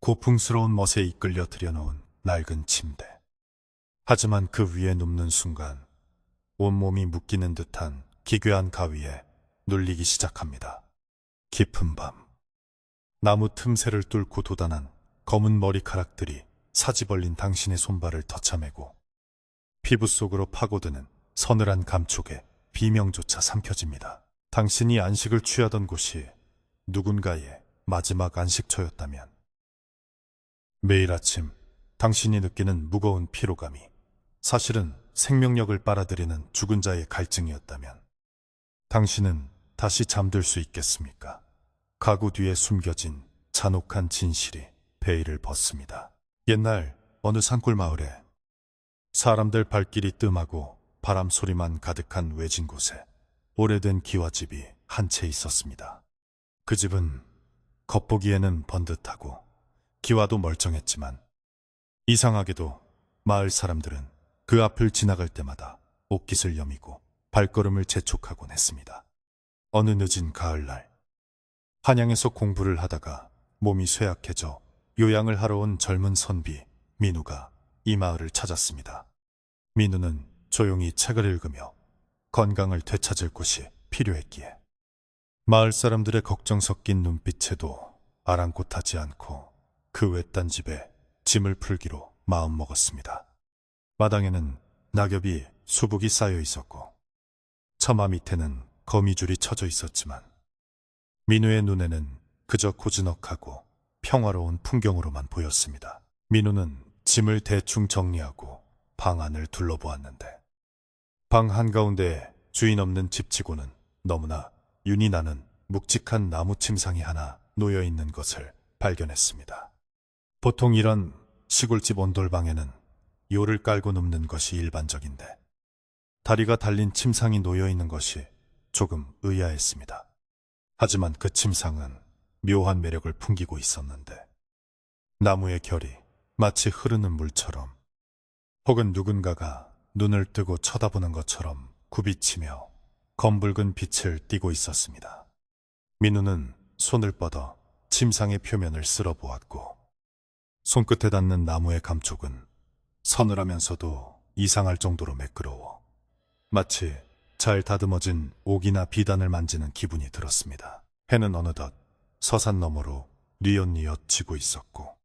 고풍스러운 멋에 이끌려 들여놓은 낡은 침대. 하지만 그 위에 눕는 순간 온몸이 묶이는 듯한 기괴한 가위에 눌리기 시작합니다. 깊은 밤, 나무 틈새를 뚫고 돋아난 검은 머리카락들이 사지 벌린 당신의 손발을 터차매고 피부 속으로 파고드는 서늘한 감촉에 비명조차 삼켜집니다. 당신이 안식을 취하던 곳이 누군가의 마지막 안식처였다면, 매일 아침 당신이 느끼는 무거운 피로감이 사실은 생명력을 빨아들이는 죽은 자의 갈증이었다면, 당신은 다시 잠들 수 있겠습니까? 가구 뒤에 숨겨진 잔혹한 진실이 베일을 벗습니다. 옛날 어느 산골 마을에 사람들 발길이 뜸하고 바람 소리만 가득한 외진 곳에 오래된 기와집이 한 채 있었습니다. 그 집은 겉보기에는 번듯하고 기와도 멀쩡했지만 이상하게도 마을 사람들은 그 앞을 지나갈 때마다 옷깃을 여미고 발걸음을 재촉하곤 했습니다. 어느 늦은 가을날, 한양에서 공부를 하다가 몸이 쇠약해져 요양을 하러 온 젊은 선비 민우가 이 마을을 찾았습니다. 민우는 조용히 책을 읽으며 건강을 되찾을 곳이 필요했기에 마을 사람들의 걱정 섞인 눈빛에도 아랑곳하지 않고 그 외딴 집에 짐을 풀기로 마음먹었습니다. 마당에는 낙엽이 수북이 쌓여 있었고 처마 밑에는 거미줄이 쳐져 있었지만 민우의 눈에는 그저 고즈넉하고 평화로운 풍경으로만 보였습니다. 민우는 짐을 대충 정리하고 방 안을 둘러보았는데, 방 한가운데 주인 없는 집치고는 너무나 윤이 나는 묵직한 나무 침상이 하나 놓여있는 것을 발견했습니다. 보통 이런 시골집 온돌방에는 요를 깔고 눕는 것이 일반적인데 다리가 달린 침상이 놓여있는 것이 조금 의아했습니다. 하지만 그 침상은 묘한 매력을 풍기고 있었는데, 나무의 결이 마치 흐르는 물처럼 혹은 누군가가 눈을 뜨고 쳐다보는 것처럼 굽이치며 검붉은 빛을 띠고 있었습니다. 민우는 손을 뻗어 침상의 표면을 쓸어보았고 손끝에 닿는 나무의 감촉은 서늘하면서도 이상할 정도로 매끄러워 마치 잘 다듬어진 옥이나 비단을 만지는 기분이 들었습니다. 해는 어느덧 서산 너머로 뉘엿뉘엿 지고 있었고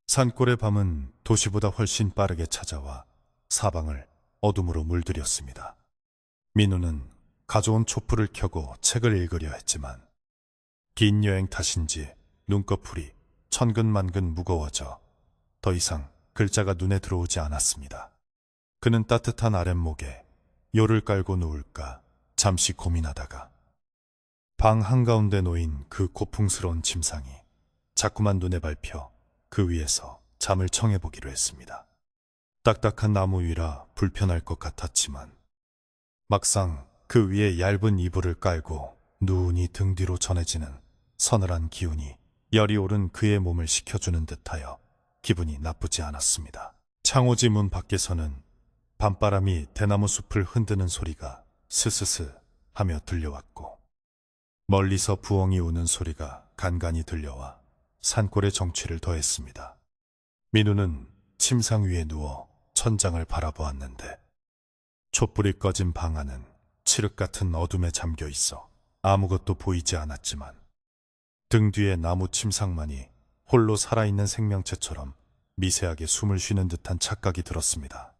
산골의 밤은 도시보다 훨씬 빠르게 찾아와 사방을 어둠으로 물들였습니다. 민우는 가져온 촛불을 켜고 책을 읽으려 했지만 긴 여행 탓인지 눈꺼풀이 천근만근 무거워져 더 이상 글자가 눈에 들어오지 않았습니다. 그는 따뜻한 아랫목에 요를 깔고 누울까 잠시 고민하다가 방 한가운데 놓인 그 고풍스러운 침상이 자꾸만 눈에 밟혀 그 위에서 잠을 청해보기로 했습니다. 딱딱한 나무 위라 불편할 것 같았지만 막상 그 위에 얇은 이불을 깔고 누운이 등 뒤로 전해지는 서늘한 기운이 열이 오른 그의 몸을 식혀주는 듯하여 기분이 나쁘지 않았습니다. 창호지 문 밖에서는 밤바람이 대나무 숲을 흔드는 소리가 스스스 하며 들려왔고 멀리서 부엉이 우는 소리가 간간히 들려와 산골의 정취를 더했습니다. 민우는 침상 위에 누워 천장을 바라보았는데 촛불이 꺼진 방 안은 칠흑 같은 어둠에 잠겨 있어 아무것도 보이지 않았지만 등 뒤에 나무 침상만이 홀로 살아있는 생명체처럼 미세하게 숨을 쉬는 듯한 착각이 들었습니다.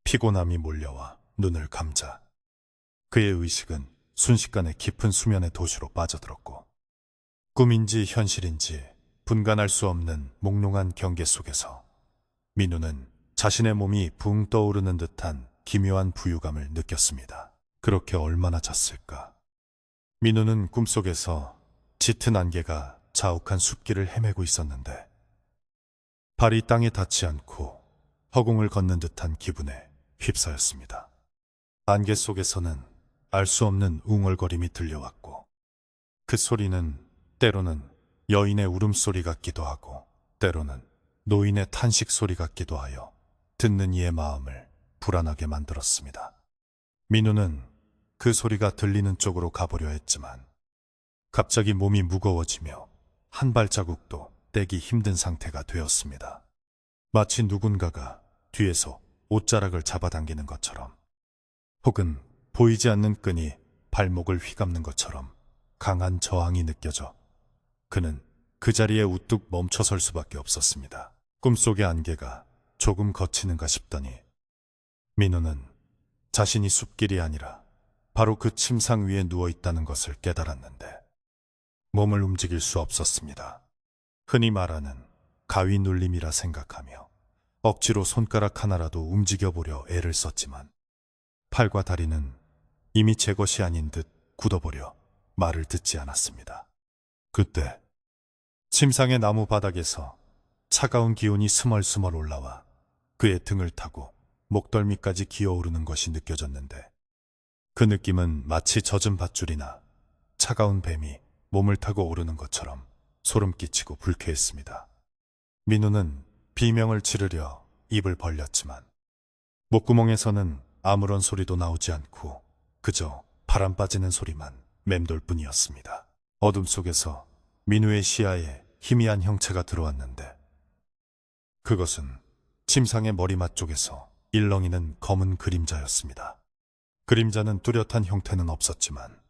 피곤함이 몰려와 눈을 감자 그의 의식은 순식간에 깊은 수면의 도시로 빠져들었고 꿈인지 현실인지 분간할 수 없는 몽롱한 경계 속에서 민우는 자신의 몸이 붕 떠오르는 듯한 기묘한 부유감을 느꼈습니다. 그렇게 얼마나 잤을까? 민우는 꿈속에서 짙은 안개가 자욱한 숲길을 헤매고 있었는데 발이 땅에 닿지 않고 허공을 걷는 듯한 기분에 휩싸였습니다. 안개 속에서는 알 수 없는 웅얼거림이 들려왔고 그 소리는 때로는 여인의 울음소리 같기도 하고 때로는 노인의 탄식 소리 같기도 하여 듣는 이의 마음을 불안하게 만들었습니다. 민우는 그 소리가 들리는 쪽으로 가보려 했지만 갑자기 몸이 무거워지며 한 발자국도 떼기 힘든 상태가 되었습니다. 마치 누군가가 뒤에서 옷자락을 잡아당기는 것처럼, 혹은 보이지 않는 끈이 발목을 휘감는 것처럼 강한 저항이 느껴져 그는 그 자리에 우뚝 멈춰설 수밖에 없었습니다. 꿈속의 안개가 조금 걷히는가 싶더니 민호는 자신이 숲길이 아니라 바로 그 침상 위에 누워있다는 것을 깨달았는데 몸을 움직일 수 없었습니다. 흔히 말하는 가위 눌림이라 생각하며 억지로 손가락 하나라도 움직여보려 애를 썼지만 팔과 다리는 이미 제 것이 아닌 듯 굳어버려 말을 듣지 않았습니다. 그때 침상의 나무 바닥에서 차가운 기운이 스멀스멀 올라와 그의 등을 타고 목덜미까지 기어오르는 것이 느껴졌는데 그 느낌은 마치 젖은 밧줄이나 차가운 뱀이 몸을 타고 오르는 것처럼 소름 끼치고 불쾌했습니다. 민우는 비명을 지르려 입을 벌렸지만 목구멍에서는 아무런 소리도 나오지 않고 그저 바람 빠지는 소리만 맴돌 뿐이었습니다. 어둠 속에서 민우의 시야에 희미한 형체가 들어왔는데 그것은 침상의 머리맡 쪽에서 일렁이는 검은 그림자였습니다. 그림자는 뚜렷한 형태는 없었지만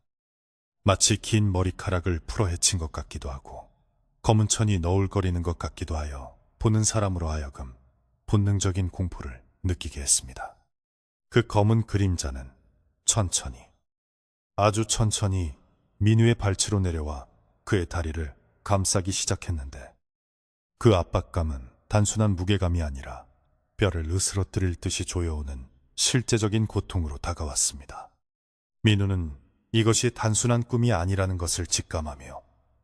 마치 긴 머리카락을 풀어헤친 것 같기도 하고 검은 천이 너울거리는 것 같기도 하여 보는 사람으로 하여금 본능적인 공포를 느끼게 했습니다. 그 검은 그림자는 천천히, 아주 천천히 민우의 발치로 내려와 그의 다리를 감싸기 시작했는데 그 압박감은 단순한 무게감이 아니라 뼈를 으스러뜨릴 듯이 조여오는 실제적인 고통으로 다가왔습니다. 민우는 이것이 단순한 꿈이 아니라는 것을 직감하며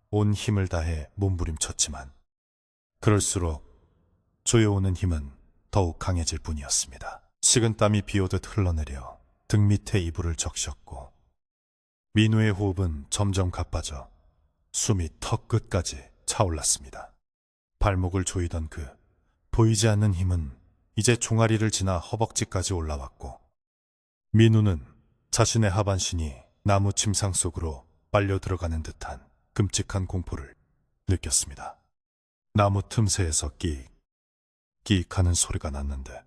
온 힘을 다해 몸부림쳤지만 그럴수록 조여오는 힘은 더욱 강해질 뿐이었습니다. 식은땀이 비오듯 흘러내려 등 밑에 이불을 적셨고 민우의 호흡은 점점 가빠져 숨이 턱 끝까지 차올랐습니다. 발목을 조이던 그 보이지 않는 힘은 이제 종아리를 지나 허벅지까지 올라왔고 민우는 자신의 하반신이 나무 침상 속으로 빨려 들어가는 듯한 끔찍한 공포를 느꼈습니다. 나무 틈새에서 끼익 하는 소리가 났는데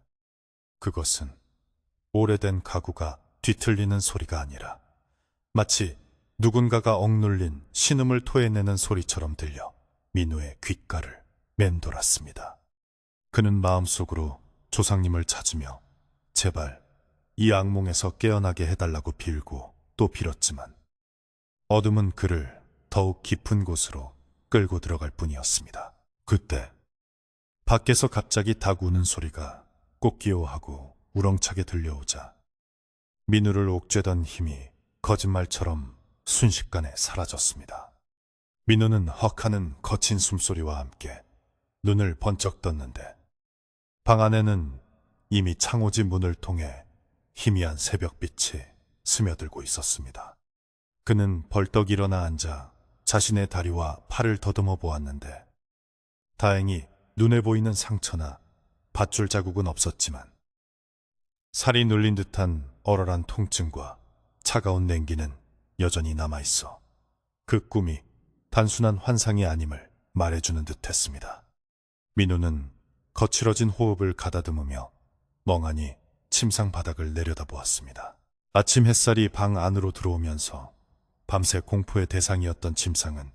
그것은 오래된 가구가 뒤틀리는 소리가 아니라 마치 누군가가 억눌린 신음을 토해내는 소리처럼 들려 민우의 귓가를 맴돌았습니다. 그는 마음속으로 조상님을 찾으며 제발 이 악몽에서 깨어나게 해달라고 빌고 또 빌었지만 어둠은 그를 더욱 깊은 곳으로 끌고 들어갈 뿐이었습니다. 그때 밖에서 갑자기 닭 우는 소리가 꽃기호하고 우렁차게 들려오자 민우를 옥죄던 힘이 거짓말처럼 순식간에 사라졌습니다. 민우는 헉 하는 거친 숨소리와 함께 눈을 번쩍 떴는데 방 안에는 이미 창호지 문을 통해 희미한 새벽빛이 스며들고 있었습니다. 그는 벌떡 일어나 앉아 자신의 다리와 팔을 더듬어 보았는데 다행히 눈에 보이는 상처나 밧줄 자국은 없었지만 살이 눌린 듯한 얼얼한 통증과 차가운 냉기는 여전히 남아있어 그 꿈이 단순한 환상이 아님을 말해주는 듯했습니다. 민우는 거칠어진 호흡을 가다듬으며 멍하니 침상 바닥을 내려다보았습니다. 아침 햇살이 방 안으로 들어오면서 밤새 공포의 대상이었던 침상은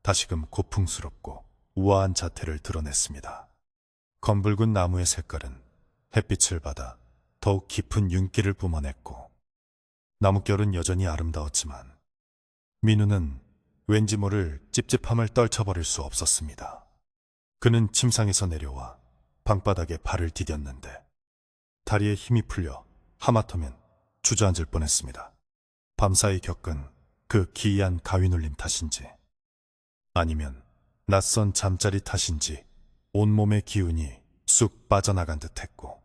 다시금 고풍스럽고 우아한 자태를 드러냈습니다. 검붉은 나무의 색깔은 햇빛을 받아 더욱 깊은 윤기를 뿜어냈고 나뭇결은 여전히 아름다웠지만 민우는 왠지 모를 찝찝함을 떨쳐버릴 수 없었습니다. 그는 침상에서 내려와 방바닥에 발을 디뎠는데 다리에 힘이 풀려 하마터면 주저앉을 뻔했습니다. 밤사이 겪은 그 기이한 가위 눌림 탓인지 아니면 낯선 잠자리 탓인지 온몸의 기운이 쑥 빠져나간 듯했고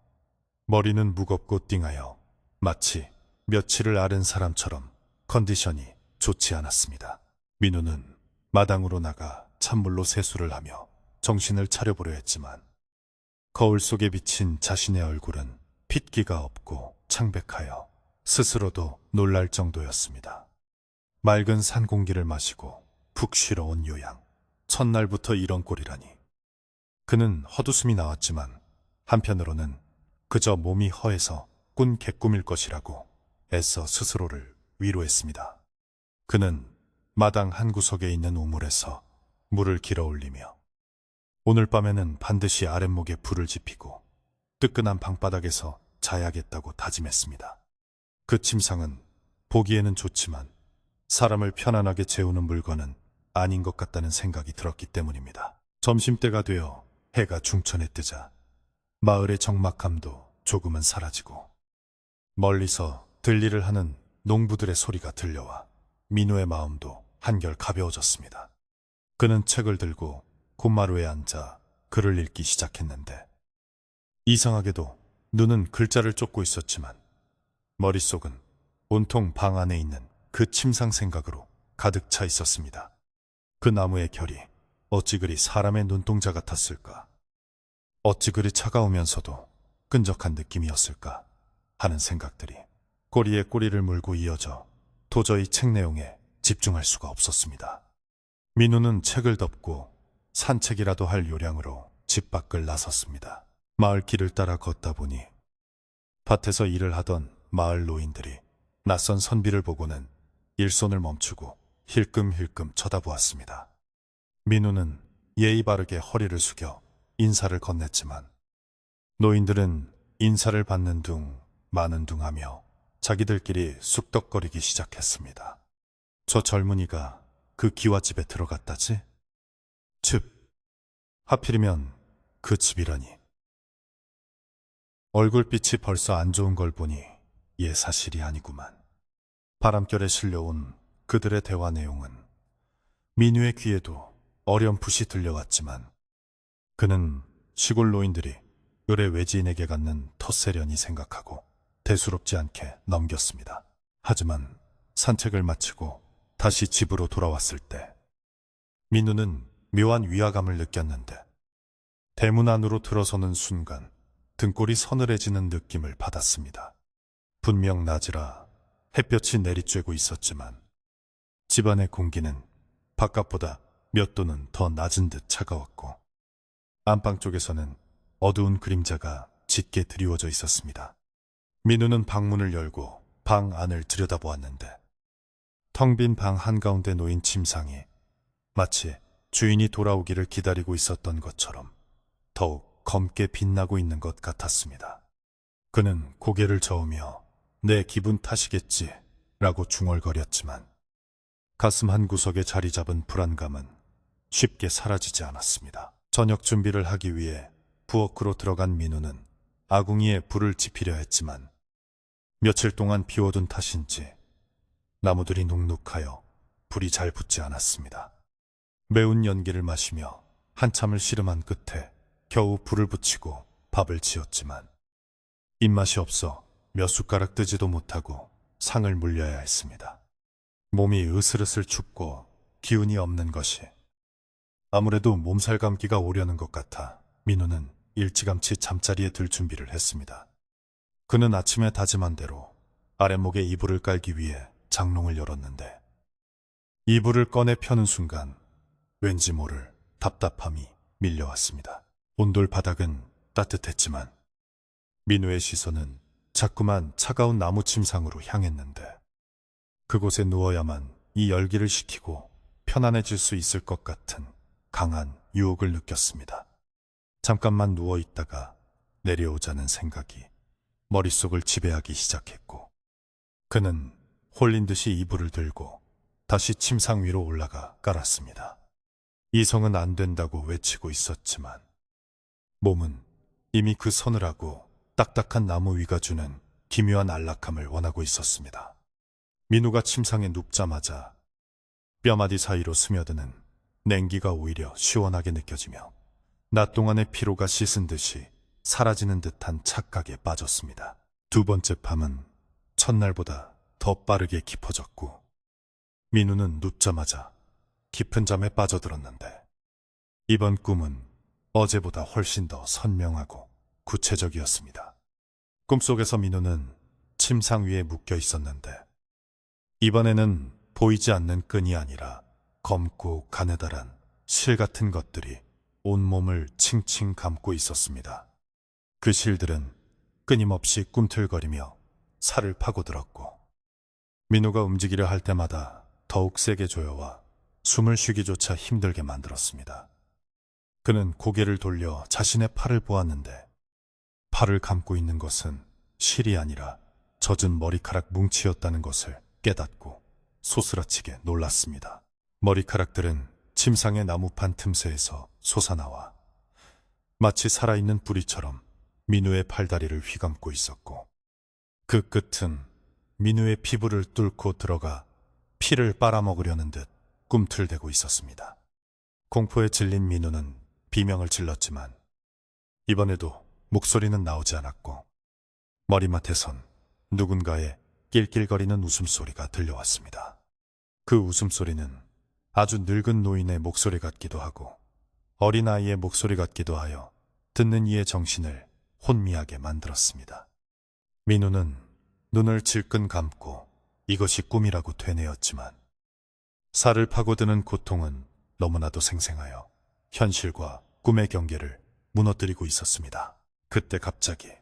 머리는 무겁고 띵하여 마치 며칠을 앓은 사람처럼 컨디션이 좋지 않았습니다. 민우는 마당으로 나가 찬물로 세수를 하며 정신을 차려보려 했지만 거울 속에 비친 자신의 얼굴은 핏기가 없고 창백하여 스스로도 놀랄 정도였습니다. 맑은 산 공기를 마시고 푹 쉬러 온 요양. 첫날부터 이런 꼴이라니 그는 헛웃음이 나왔지만 한편으로는 그저 몸이 허해서 꾼 개꿈일 것이라고 애써 스스로를 위로했습니다. 그는 마당 한 구석에 있는 우물에서 물을 길어 올리며 오늘 밤에는 반드시 아랫목에 불을 지피고 뜨끈한 방바닥에서 자야겠다고 다짐했습니다. 그 침상은 보기에는 좋지만 사람을 편안하게 재우는 물건은 아닌 것 같다는 생각이 들었기 때문입니다. 점심때가 되어 해가 중천에 뜨자 마을의 적막함도 조금은 사라지고 멀리서 들리를 하는 농부들의 소리가 들려와 민우의 마음도 한결 가벼워졌습니다. 그는 책을 들고 콧마루에 앉아 글을 읽기 시작했는데 이상하게도 눈은 글자를 쫓고 있었지만 머릿속은 온통 방 안에 있는 그 침상 생각으로 가득 차 있었습니다. 그 나무의 결이 어찌 그리 사람의 눈동자 같았을까? 어찌 그리 차가우면서도 끈적한 느낌이었을까? 하는 생각들이 꼬리에 꼬리를 물고 이어져 도저히 책 내용에 집중할 수가 없었습니다. 민우는 책을 덮고 산책이라도 할 요량으로 집 밖을 나섰습니다. 마을 길을 따라 걷다 보니 밭에서 일을 하던 마을 노인들이 낯선 선비를 보고는 일손을 멈추고 힐끔힐끔 쳐다보았습니다. 민우는 예의 바르게 허리를 숙여 인사를 건넸지만 노인들은 인사를 받는 둥 마는 둥 하며 자기들끼리 쑥덕거리기 시작했습니다. 저 젊은이가 그 기와집에 들어갔다지? 즉, 하필이면 그 집이라니. 얼굴빛이 벌써 안 좋은 걸 보니 얘 사실이 아니구만. 바람결에 실려온 그들의 대화 내용은 민우의 귀에도 어렴풋이 들려왔지만 그는 시골 노인들이 을의 외지인에게 갖는 텃세련이 생각하고 대수롭지 않게 넘겼습니다. 하지만 산책을 마치고 다시 집으로 돌아왔을 때 민우는 묘한 위화감을 느꼈는데 대문 안으로 들어서는 순간 등골이 서늘해지는 느낌을 받았습니다. 분명 낮이라 햇볕이 내리쬐고 있었지만 집안의 공기는 바깥보다 몇 도는 더 낮은 듯 차가웠고 안방 쪽에서는 어두운 그림자가 짙게 드리워져 있었습니다. 민우는 방문을 열고 방 안을 들여다보았는데 텅 빈 방 한가운데 놓인 침상이 마치 주인이 돌아오기를 기다리고 있었던 것처럼 더욱 검게 빛나고 있는 것 같았습니다. 그는 고개를 저으며 내 기분 탓이겠지 라고 중얼거렸지만 가슴 한구석에 자리 잡은 불안감은 쉽게 사라지지 않았습니다. 저녁 준비를 하기 위해 부엌으로 들어간 민우는 아궁이에 불을 지피려 했지만 며칠 동안 비워둔 탓인지 나무들이 눅눅하여 불이 잘 붙지 않았습니다. 매운 연기를 마시며 한참을 씨름한 끝에 겨우 불을 붙이고 밥을 지었지만 입맛이 없어 몇 숟가락 뜨지도 못하고 상을 물려야 했습니다. 몸이 으슬으슬 춥고 기운이 없는 것이 아무래도 몸살 감기가 오려는 것 같아 민우는 일찌감치 잠자리에 들 준비를 했습니다. 그는 아침에 다짐한 대로 아랫목에 이불을 깔기 위해 장롱을 열었는데 이불을 꺼내 펴는 순간 왠지 모를 답답함이 밀려왔습니다. 온돌 바닥은 따뜻했지만 민우의 시선은 자꾸만 차가운 나무 침상으로 향했는데 그곳에 누워야만 이 열기를 식히고 편안해질 수 있을 것 같은 강한 유혹을 느꼈습니다. 잠깐만 누워 있다가 내려오자는 생각이 머릿속을 지배하기 시작했고 그는 홀린 듯이 이불을 들고 다시 침상 위로 올라가 깔았습니다. 이성은 안 된다고 외치고 있었지만 몸은 이미 그 서늘하고 딱딱한 나무 위가 주는 기묘한 안락함을 원하고 있었습니다. 민우가 침상에 눕자마자 뼈마디 사이로 스며드는 냉기가 오히려 시원하게 느껴지며 낮 동안의 피로가 씻은 듯이 사라지는 듯한 착각에 빠졌습니다. 두 번째 밤은 첫날보다 더 빠르게 깊어졌고 민우는 눕자마자 깊은 잠에 빠져들었는데 이번 꿈은 어제보다 훨씬 더 선명하고 구체적이었습니다. 꿈속에서 민우는 침상 위에 묶여 있었는데 이번에는 보이지 않는 끈이 아니라 검고 가느다란 실 같은 것들이 온몸을 칭칭 감고 있었습니다. 그 실들은 끊임없이 꿈틀거리며 살을 파고들었고 민우가 움직이려 할 때마다 더욱 세게 조여와 숨을 쉬기조차 힘들게 만들었습니다. 그는 고개를 돌려 자신의 팔을 보았는데 팔을 감고 있는 것은 실이 아니라 젖은 머리카락 뭉치였다는 것을 깨닫고 소스라치게 놀랐습니다. 머리카락들은 침상의 나무판 틈새에서 솟아나와 마치 살아있는 뿌리처럼 민우의 팔다리를 휘감고 있었고 그 끝은 민우의 피부를 뚫고 들어가 피를 빨아먹으려는 듯 꿈틀대고 있었습니다. 공포에 질린 민우는 비명을 질렀지만 이번에도 목소리는 나오지 않았고 머리맡에선 누군가의 낄낄거리는 웃음소리가 들려왔습니다. 그 웃음소리는 아주 늙은 노인의 목소리 같기도 하고 어린아이의 목소리 같기도 하여 듣는 이의 정신을 혼미하게 만들었습니다. 민우는 눈을 질끈 감고 이것이 꿈이라고 되뇌었지만 살을 파고드는 고통은 너무나도 생생하여 현실과 꿈의 경계를 무너뜨리고 있었습니다. 그때 갑자기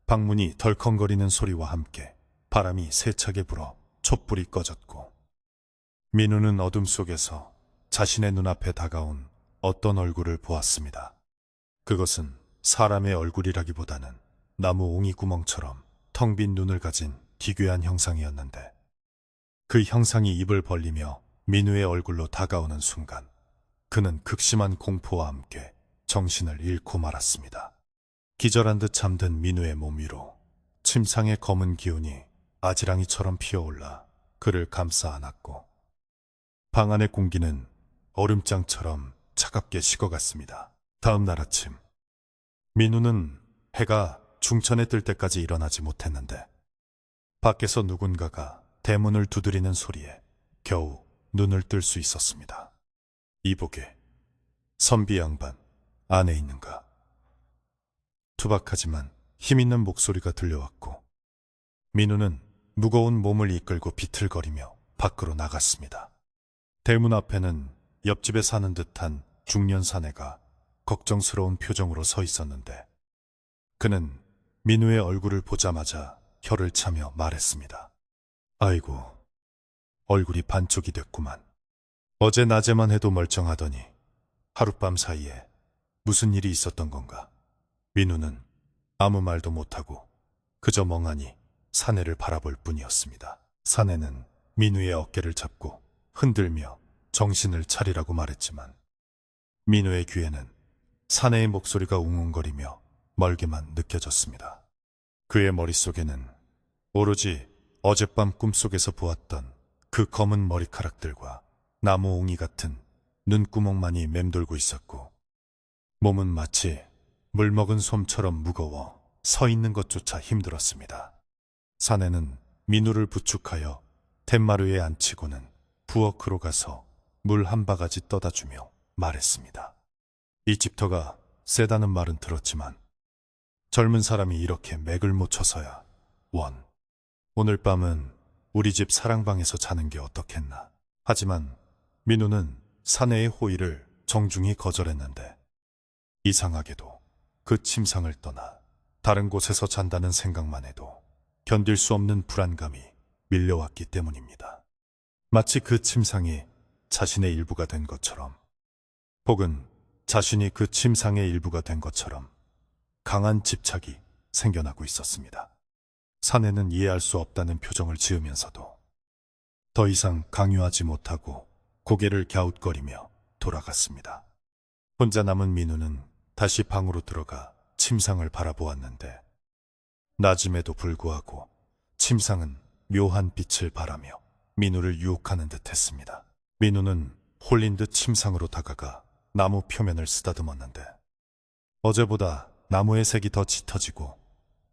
방문이 덜컹거리는 소리와 함께 바람이 세차게 불어 촛불이 꺼졌고 민우는 어둠 속에서 자신의 눈앞에 다가온 어떤 얼굴을 보았습니다. 그것은 사람의 얼굴이라기보다는 나무 옹이 구멍처럼 텅 빈 눈을 가진 기괴한 형상이었는데 그 형상이 입을 벌리며 민우의 얼굴로 다가오는 순간 그는 극심한 공포와 함께 정신을 잃고 말았습니다. 기절한 듯 잠든 민우의 몸 위로 침상의 검은 기운이 아지랑이처럼 피어올라 그를 감싸 안았고 방 안의 공기는 얼음장처럼 차갑게 식어갔습니다. 다음 날 아침 민우는 해가 중천에 뜰 때까지 일어나지 못했는데 밖에서 누군가가 대문을 두드리는 소리에 겨우 눈을 뜰 수 있었습니다. 이보게, 선비 양반 안에 있는가? 투박하지만 힘있는 목소리가 들려왔고 민우는 무거운 몸을 이끌고 비틀거리며 밖으로 나갔습니다. 대문 앞에는 옆집에 사는 듯한 중년 사내가 걱정스러운 표정으로 서 있었는데 그는 민우의 얼굴을 보자마자 혀를 차며 말했습니다. 아이고, 얼굴이 반쪽이 됐구만. 어제 낮에만 해도 멀쩡하더니 하룻밤 사이에 무슨 일이 있었던 건가? 민우는 아무 말도 못하고 그저 멍하니 사내를 바라볼 뿐이었습니다. 사내는 민우의 어깨를 잡고 흔들며 정신을 차리라고 말했지만 민우의 귀에는 사내의 목소리가 웅웅거리며 멀게만 느껴졌습니다. 그의 머릿속에는 오로지 어젯밤 꿈속에서 보았던 그 검은 머리카락들과 나무 옹이 같은 눈구멍만이 맴돌고 있었고 몸은 마치 물먹은 솜처럼 무거워 서 있는 것조차 힘들었습니다. 사내는 민우를 부축하여 툇마루에 앉히고는 부엌으로 가서 물 한 바가지 떠다 주며 말했습니다. 이 집터가 세다는 말은 들었지만 젊은 사람이 이렇게 맥을 못 쳐서야 오늘 밤은 우리 집 사랑방에서 자는 게 어떻겠나. 하지만 민우는 사내의 호의를 정중히 거절했는데 이상하게도 그 침상을 떠나 다른 곳에서 잔다는 생각만 해도 견딜 수 없는 불안감이 밀려왔기 때문입니다. 마치 그 침상이 자신의 일부가 된 것처럼 혹은 자신이 그 침상의 일부가 된 것처럼 강한 집착이 생겨나고 있었습니다. 사내는 이해할 수 없다는 표정을 지으면서도 더 이상 강요하지 못하고 고개를 갸웃거리며 돌아갔습니다. 혼자 남은 민우는 다시 방으로 들어가 침상을 바라보았는데 낮음에도 불구하고 침상은 묘한 빛을 발하며 민우를 유혹하는 듯 했습니다. 민우는 홀린 듯 침상으로 다가가 나무 표면을 쓰다듬었는데 어제보다 나무의 색이 더 짙어지고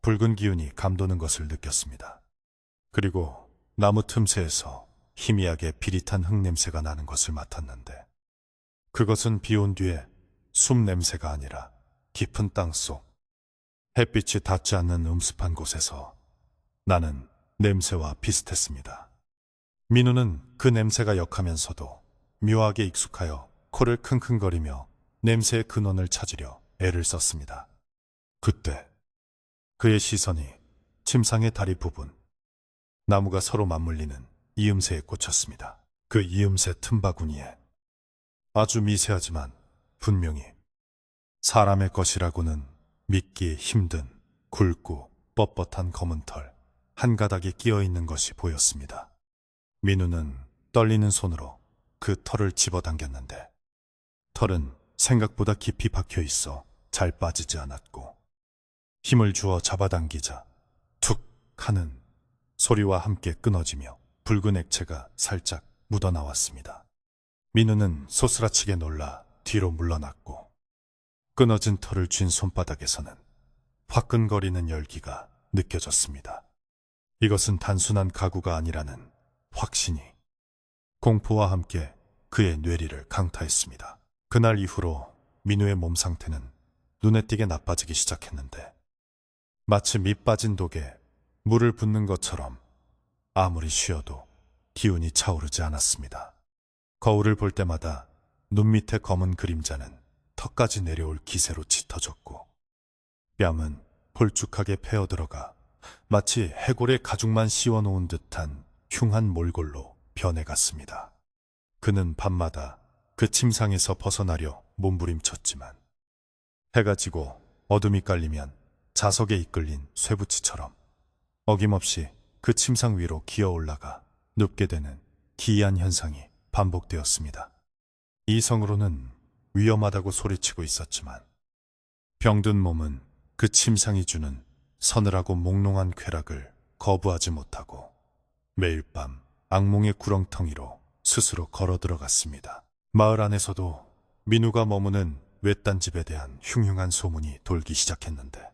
붉은 기운이 감도는 것을 느꼈습니다. 그리고 나무 틈새에서 희미하게 비릿한 흙냄새가 나는 것을 맡았는데 그것은 비 온 뒤에 숲 냄새가 아니라 깊은 땅속 햇빛이 닿지 않는 음습한 곳에서 나는 냄새와 비슷했습니다. 민우는 그 냄새가 역하면서도 묘하게 익숙하여 코를 킁킁거리며 냄새의 근원을 찾으려 애를 썼습니다. 그때 그의 시선이 침상의 다리 부분, 나무가 서로 맞물리는 이음새에 꽂혔습니다. 그 이음새 틈바구니에 아주 미세하지만 분명히 사람의 것이라고는 믿기 힘든 굵고 뻣뻣한 검은 털 한 가닥이 끼어 있는 것이 보였습니다. 민우는 떨리는 손으로 그 털을 집어당겼는데 털은 생각보다 깊이 박혀 있어 잘 빠지지 않았고 힘을 주어 잡아당기자 툭 하는 소리와 함께 끊어지며 붉은 액체가 살짝 묻어나왔습니다. 민우는 소스라치게 놀라 뒤로 물러났고 끊어진 털을 쥔 손바닥에서는 화끈거리는 열기가 느껴졌습니다. 이것은 단순한 가구가 아니라는 확신이 공포와 함께 그의 뇌리를 강타했습니다. 그날 이후로 민우의 몸 상태는 눈에 띄게 나빠지기 시작했는데 마치 밑 빠진 독에 물을 붓는 것처럼 아무리 쉬어도 기운이 차오르지 않았습니다. 거울을 볼 때마다 눈 밑의 검은 그림자는 턱까지 내려올 기세로 짙어졌고 뺨은 홀쭉하게 패어들어가 마치 해골의 가죽만 씌워놓은 듯한 흉한 몰골로 변해갔습니다. 그는 밤마다 그 침상에서 벗어나려 몸부림쳤지만 해가 지고 어둠이 깔리면 자석에 이끌린 쇠붙이처럼 어김없이 그 침상 위로 기어 올라가 눕게 되는 기이한 현상이 반복되었습니다. 이성으로는 위험하다고 소리치고 있었지만 병든 몸은 그 침상이 주는 서늘하고 몽롱한 쾌락을 거부하지 못하고 매일 밤 악몽의 구렁텅이로 스스로 걸어 들어갔습니다. 마을 안에서도 민우가 머무는 외딴 집에 대한 흉흉한 소문이 돌기 시작했는데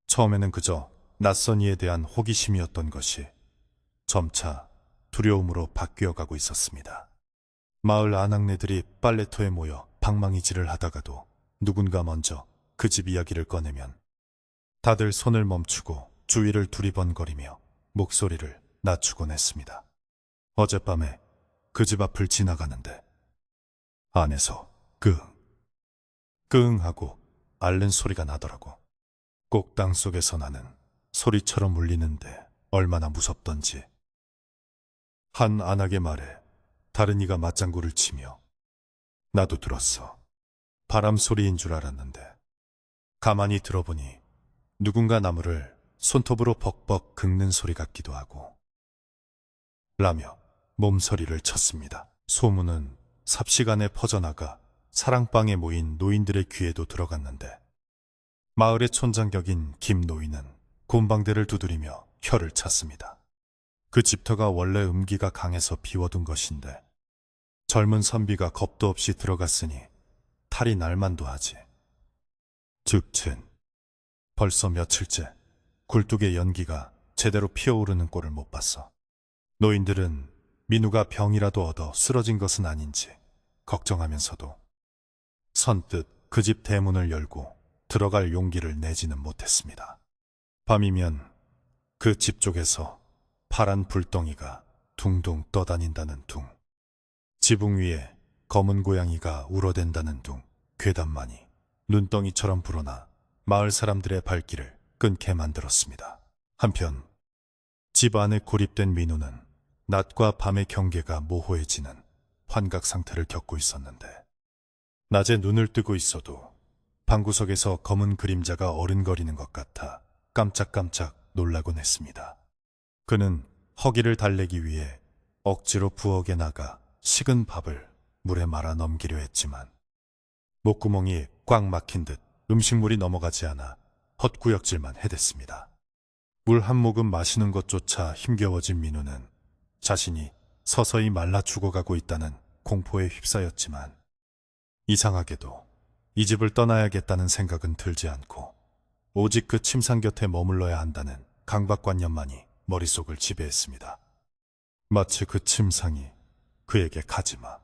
처음에는 그저 낯선 이에 대한 호기심이었던 것이 점차 두려움으로 바뀌어가고 있었습니다. 마을 아낙네들이 빨래터에 모여 방망이질을 하다가도 누군가 먼저 그 집 이야기를 꺼내면 다들 손을 멈추고 주위를 두리번거리며 목소리를 낮추곤 했습니다. 어젯밤에 그 집 앞을 지나가는데 안에서 끙 하고 앓는 소리가 나더라고. 꼭 땅속에서 나는 소리처럼 울리는데 얼마나 무섭던지. 한 안악의 말에 다른 이가 맞장구를 치며 나도 들었어. 바람 소리인 줄 알았는데 가만히 들어보니 누군가 나무를 손톱으로 벅벅 긁는 소리 같기도 하고 라며 몸서리를 쳤습니다. 소문은 삽시간에 퍼져나가 사랑방에 모인 노인들의 귀에도 들어갔는데 마을의 촌장격인 김노인은 곰방대를 두드리며 혀를 찼습니다. 그 집터가 원래 음기가 강해서 비워둔 것인데 젊은 선비가 겁도 없이 들어갔으니 탈이 날만도 하지. 즉슨 벌써 며칠째 굴뚝의 연기가 제대로 피어오르는 꼴을 못 봤어. 노인들은 민우가 병이라도 얻어 쓰러진 것은 아닌지 걱정하면서도 선뜻 그 집 대문을 열고 들어갈 용기를 내지는 못했습니다. 밤이면 그 집 쪽에서 파란 불덩이가 둥둥 떠다닌다는 둥, 지붕 위에 검은 고양이가 울어댄다는 둥, 괴담만이 눈덩이처럼 불어나 마을 사람들의 발길을 끊게 만들었습니다. 한편 집 안에 고립된 민우는 낮과 밤의 경계가 모호해지는 환각 상태를 겪고 있었는데 낮에 눈을 뜨고 있어도 방구석에서 검은 그림자가 어른거리는 것 같아 깜짝깜짝 놀라곤 했습니다. 그는 허기를 달래기 위해 억지로 부엌에 나가 식은 밥을 물에 말아 넘기려 했지만 목구멍이 꽉 막힌 듯 음식물이 넘어가지 않아 헛구역질만 해댔습니다. 물 한 모금 마시는 것조차 힘겨워진 민우는 자신이 서서히 말라 죽어가고 있다는 공포에 휩싸였지만 이상하게도 이 집을 떠나야겠다는 생각은 들지 않고 오직 그 침상 곁에 머물러야 한다는 강박관념만이 머릿속을 지배했습니다. 마치 그 침상이 그에게 가지마,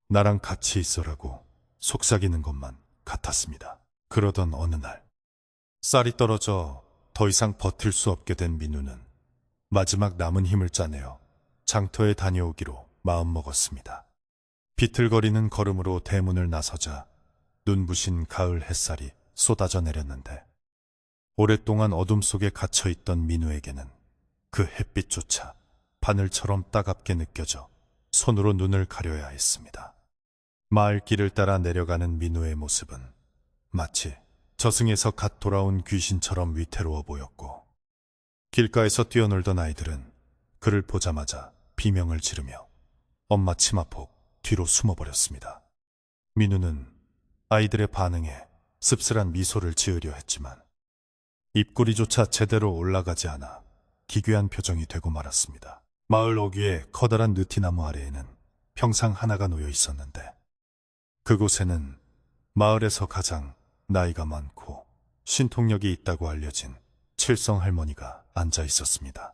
나랑 같이 있어라고 속삭이는 것만 같았습니다. 그러던 어느 날 쌀이 떨어져 더 이상 버틸 수 없게 된 민우는 마지막 남은 힘을 짜내어 장터에 다녀오기로 마음먹었습니다. 비틀거리는 걸음으로 대문을 나서자 눈부신 가을 햇살이 쏟아져 내렸는데 오랫동안 어둠 속에 갇혀있던 민우에게는 그 햇빛조차 바늘처럼 따갑게 느껴져 손으로 눈을 가려야 했습니다. 마을 길을 따라 내려가는 민우의 모습은 마치 저승에서 갓 돌아온 귀신처럼 위태로워 보였고 길가에서 뛰어놀던 아이들은 그를 보자마자 비명을 지르며 엄마 치마폭 뒤로 숨어버렸습니다. 민우는 아이들의 반응에 씁쓸한 미소를 지으려 했지만 입꼬리조차 제대로 올라가지 않아 기괴한 표정이 되고 말았습니다. 마을 어귀의 커다란 느티나무 아래에는 평상 하나가 놓여 있었는데 그곳에는 마을에서 가장 나이가 많고 신통력이 있다고 알려진 칠성 할머니가 앉아 있었습니다.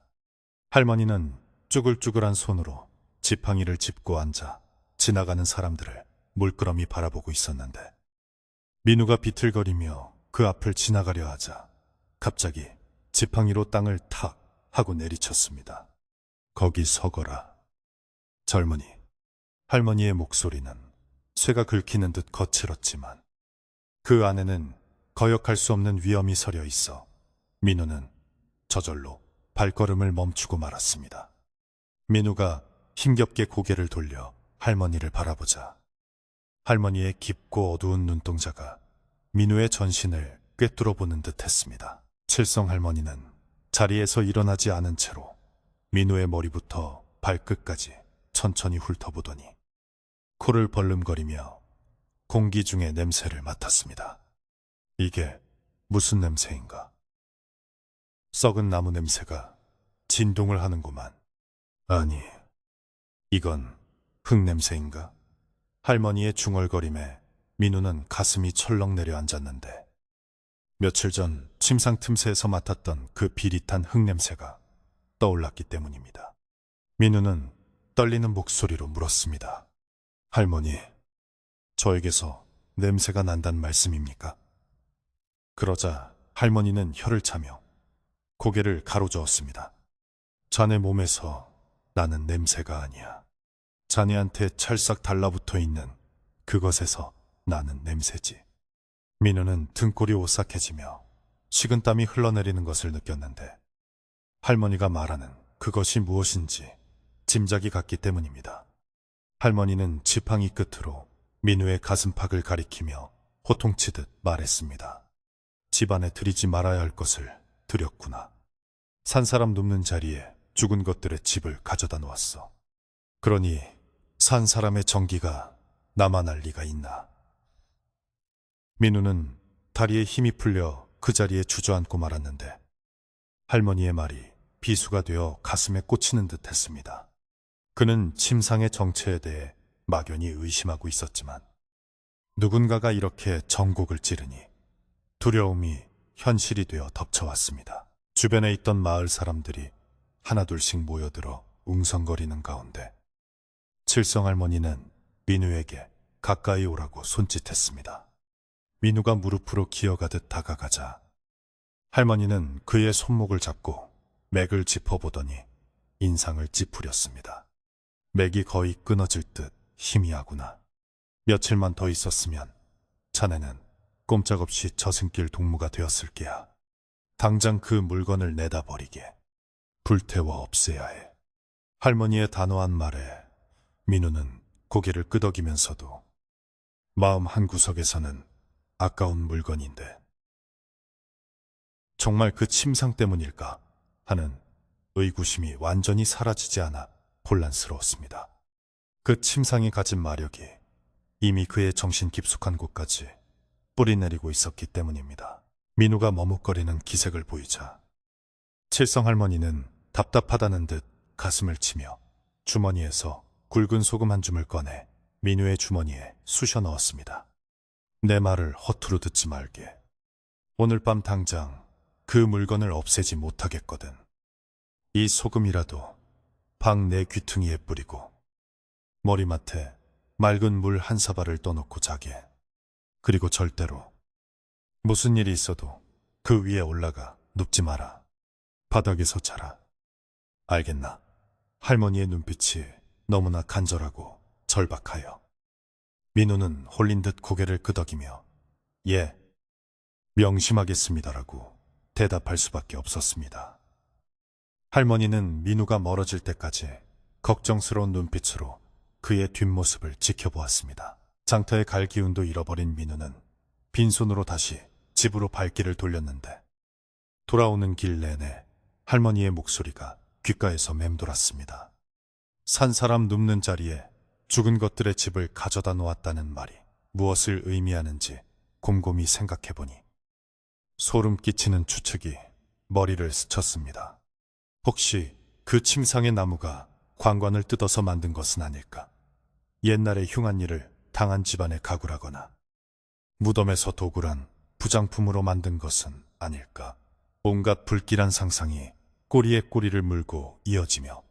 할머니는 쭈글쭈글한 손으로 지팡이를 짚고 앉아 지나가는 사람들을 물끄러미 바라보고 있었는데 민우가 비틀거리며 그 앞을 지나가려 하자 갑자기 지팡이로 땅을 탁 하고 내리쳤습니다. 거기 서거라. 젊은이. 할머니의 목소리는 쇠가 긁히는 듯 거칠었지만 그 안에는 거역할 수 없는 위험이 서려 있어 민우는 저절로 발걸음을 멈추고 말았습니다. 민우가 힘겹게 고개를 돌려 할머니를 바라보자 할머니의 깊고 어두운 눈동자가 민우의 전신을 꿰뚫어 보는 듯 했습니다. 칠성 할머니는 자리에서 일어나지 않은 채로 민우의 머리부터 발끝까지 천천히 훑어보더니 코를 벌름거리며 공기 중의 냄새를 맡았습니다. 이게 무슨 냄새인가? 썩은 나무 냄새가 진동을 하는구만. 아니, 이건 흙 냄새인가? 할머니의 중얼거림에 민우는 가슴이 철렁 내려앉았는데 며칠 전 침상 틈새에서 맡았던 그 비릿한 흙 냄새가 떠올랐기 때문입니다. 민우는 떨리는 목소리로 물었습니다. 할머니, 저에게서 냄새가 난단 말씀입니까? 그러자 할머니는 혀를 차며 고개를 가로저었습니다. 자네 몸에서 나는 냄새가 아니야. 자네한테 찰싹 달라붙어 있는 그것에서 나는 냄새지. 민우는 등골이 오싹해지며 식은땀이 흘러내리는 것을 느꼈는데 할머니가 말하는 그것이 무엇인지 짐작이 갔기 때문입니다. 할머니는 지팡이 끝으로 민우의 가슴팍을 가리키며 호통치듯 말했습니다. 집안에 들이지 말아야 할 것을 들였구나. 산 사람 눕는 자리에 죽은 것들의 집을 가져다 놓았어. 그러니 산 사람의 정기가 나만 알 리가 있나. 민우는 다리에 힘이 풀려 그 자리에 주저앉고 말았는데 할머니의 말이 비수가 되어 가슴에 꽂히는 듯 했습니다. 그는 침상의 정체에 대해 막연히 의심하고 있었지만 누군가가 이렇게 정곡을 찌르니 두려움이 현실이 되어 덮쳐왔습니다. 주변에 있던 마을 사람들이 하나둘씩 모여들어 웅성거리는 가운데 칠성 할머니는 민우에게 가까이 오라고 손짓했습니다. 민우가 무릎으로 기어가듯 다가가자 할머니는 그의 손목을 잡고 맥을 짚어보더니 인상을 찌푸렸습니다. 맥이 거의 끊어질 듯 희미하구나. 며칠만 더 있었으면 자네는 꼼짝없이 저승길 동무가 되었을 게야. 당장 그 물건을 내다 버리게. 불태워 없애야 해. 할머니의 단호한 말에 민우는 고개를 끄덕이면서도 마음 한구석에서는 아까운 물건인데 정말 그 침상 때문일까 하는 의구심이 완전히 사라지지 않아 혼란스러웠습니다. 그 침상이 가진 마력이 이미 그의 정신 깊숙한 곳까지 뿌리내리고 있었기 때문입니다. 민우가 머뭇거리는 기색을 보이자 칠성 할머니는 답답하다는 듯 가슴을 치며 주머니에서 굵은 소금 한 줌을 꺼내 민우의 주머니에 쑤셔 넣었습니다. 내 말을 허투루 듣지 말게. 오늘 밤 당장 그 물건을 없애지 못하겠거든. 이 소금이라도 방 내 귀퉁이에 뿌리고 머리맡에 맑은 물 한 사발을 떠놓고 자게. 그리고 절대로 무슨 일이 있어도 그 위에 올라가 눕지 마라. 바닥에서 자라. 알겠나? 할머니의 눈빛이 너무나 간절하고 절박하여 민우는 홀린 듯 고개를 끄덕이며 예, 명심하겠습니다라고 대답할 수밖에 없었습니다. 할머니는 민우가 멀어질 때까지 걱정스러운 눈빛으로 그의 뒷모습을 지켜보았습니다. 장터의 갈 기운도 잃어버린 민우는 빈손으로 다시 집으로 발길을 돌렸는데 돌아오는 길 내내 할머니의 목소리가 귓가에서 맴돌았습니다. 산 사람 눕는 자리에 죽은 것들의 집을 가져다 놓았다는 말이 무엇을 의미하는지 곰곰이 생각해보니 소름 끼치는 추측이 머리를 스쳤습니다. 혹시 그 침상의 나무가 관관을 뜯어서 만든 것은 아닐까? 옛날에 흉한 일을 당한 집안의 가구라거나 무덤에서 도굴한 부장품으로 만든 것은 아닐까? 온갖 불길한 상상이 꼬리에 꼬리를 물고 이어지며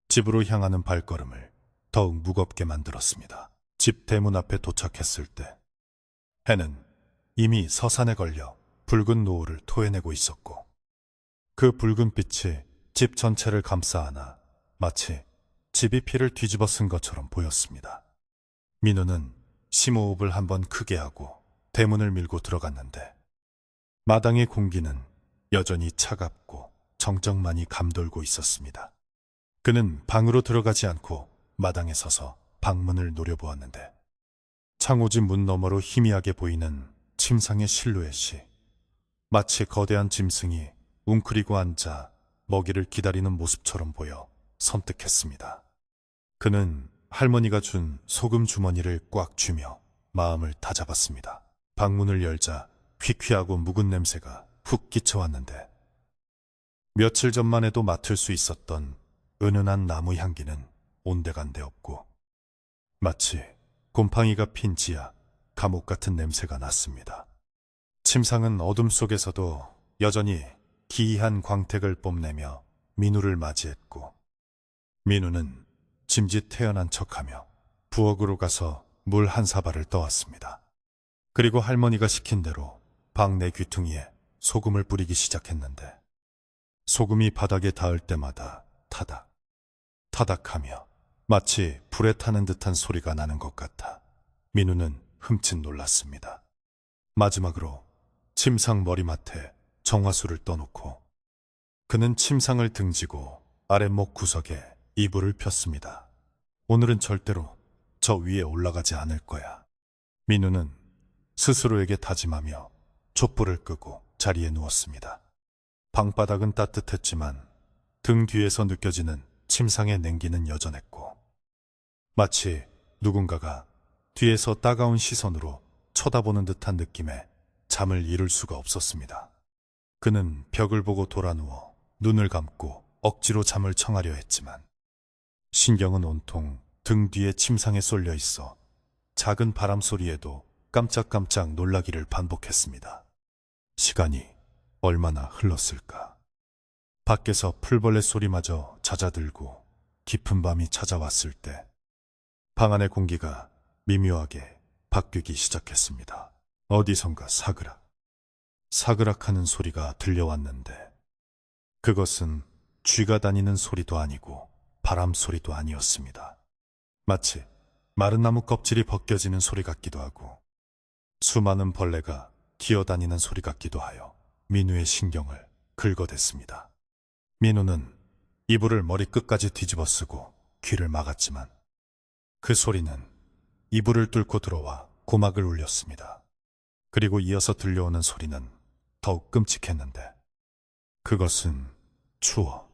집으로 향하는 발걸음을 더욱 무겁게 만들었습니다. 집 대문 앞에 도착했을 때 해는 이미 서산에 걸려 붉은 노을을 토해내고 있었고 그 붉은 빛이 집 전체를 감싸 안아 마치 집이 피를 뒤집어 쓴 것처럼 보였습니다. 민우는 심호흡을 한번 크게 하고 대문을 밀고 들어갔는데 마당의 공기는 여전히 차갑고 정적만이 감돌고 있었습니다. 그는 방으로 들어가지 않고 마당에 서서 방문을 노려보았는데 창호지 문 너머로 희미하게 보이는 침상의 실루엣이 마치 거대한 짐승이 웅크리고 앉아 먹이를 기다리는 모습처럼 보여 섬뜩했습니다. 그는 할머니가 준 소금 주머니를 꽉 쥐며 마음을 다잡았습니다. 방문을 열자 퀴퀴하고 묵은 냄새가 훅 끼쳐왔는데 며칠 전만 해도 맡을 수 있었던 은은한 나무 향기는 온데간데 없고 마치 곰팡이가 핀 지하 감옥 같은 냄새가 났습니다. 침상은 어둠 속에서도 여전히 기이한 광택을 뽐내며 민우를 맞이했고 민우는 짐짓 태연한 척하며 부엌으로 가서 물 한 사발을 떠왔습니다. 그리고 할머니가 시킨 대로 방 내 귀퉁이에 소금을 뿌리기 시작했는데 소금이 바닥에 닿을 때마다 타닥, 타닥하며 마치 불에 타는 듯한 소리가 나는 것 같아 민우는 흠칫 놀랐습니다. 마지막으로 침상 머리맡에 정화수를 떠놓고 그는 침상을 등지고 아랫목 구석에 이불을 폈습니다. 오늘은 절대로 저 위에 올라가지 않을 거야. 민우는 스스로에게 다짐하며 촛불을 끄고 자리에 누웠습니다. 방바닥은 따뜻했지만 등 뒤에서 느껴지는 침상의 냉기는 여전했고 마치 누군가가 뒤에서 따가운 시선으로 쳐다보는 듯한 느낌에 잠을 이룰 수가 없었습니다. 그는 벽을 보고 돌아누워 눈을 감고 억지로 잠을 청하려 했지만 신경은 온통 등 뒤에 침상에 쏠려 있어 작은 바람 소리에도 깜짝깜짝 놀라기를 반복했습니다. 시간이 얼마나 흘렀을까? 밖에서 풀벌레 소리마저 잦아들고 깊은 밤이 찾아왔을 때 방 안의 공기가 미묘하게 바뀌기 시작했습니다. 어디선가 사그락하는 소리가 들려왔는데 그것은 쥐가 다니는 소리도 아니고 바람 소리도 아니었습니다. 마치 마른 나무 껍질이 벗겨지는 소리 같기도 하고 수많은 벌레가 기어다니는 소리 같기도 하여 민우의 신경을 긁어댔습니다. 민우는 이불을 머리 끝까지 뒤집어 쓰고 귀를 막았지만 그 소리는 이불을 뚫고 들어와 고막을 울렸습니다. 그리고 이어서 들려오는 소리는 더욱 끔찍했는데 그것은 추워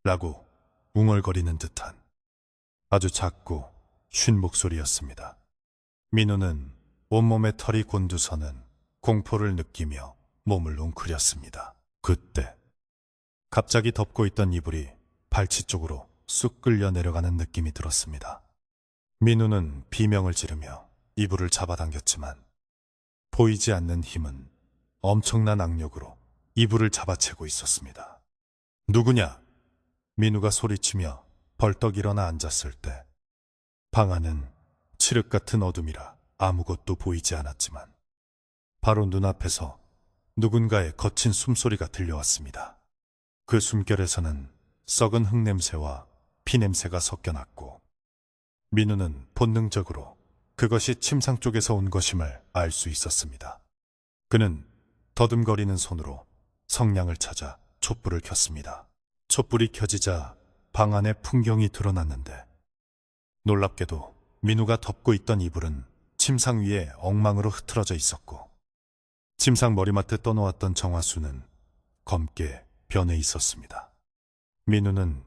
라고 웅얼거리는 듯한 아주 작고 쉰 목소리였습니다. 민우는 온몸에 털이 곤두서는 공포를 느끼며 몸을 웅크렸습니다. 그때 갑자기 덮고 있던 이불이 발치 쪽으로 쑥 끌려 내려가는 느낌이 들었습니다. 민우는 비명을 지르며 이불을 잡아당겼지만 보이지 않는 힘은 엄청난 악력으로 이불을 잡아채고 있었습니다. 누구냐? 민우가 소리치며 벌떡 일어나 앉았을 때 방 안은 칠흑 같은 어둠이라 아무것도 보이지 않았지만 바로 눈앞에서 누군가의 거친 숨소리가 들려왔습니다. 그 숨결에서는 썩은 흙냄새와 피냄새가 섞여 났고 민우는 본능적으로 그것이 침상 쪽에서 온 것임을 알 수 있었습니다. 그는 더듬거리는 손으로 성냥을 찾아 촛불을 켰습니다. 촛불이 켜지자 방 안의 풍경이 드러났는데 놀랍게도 민우가 덮고 있던 이불은 침상 위에 엉망으로 흐트러져 있었고 침상 머리맡에 떠놓았던 정화수는 검게 변해 있었습니다. 민우는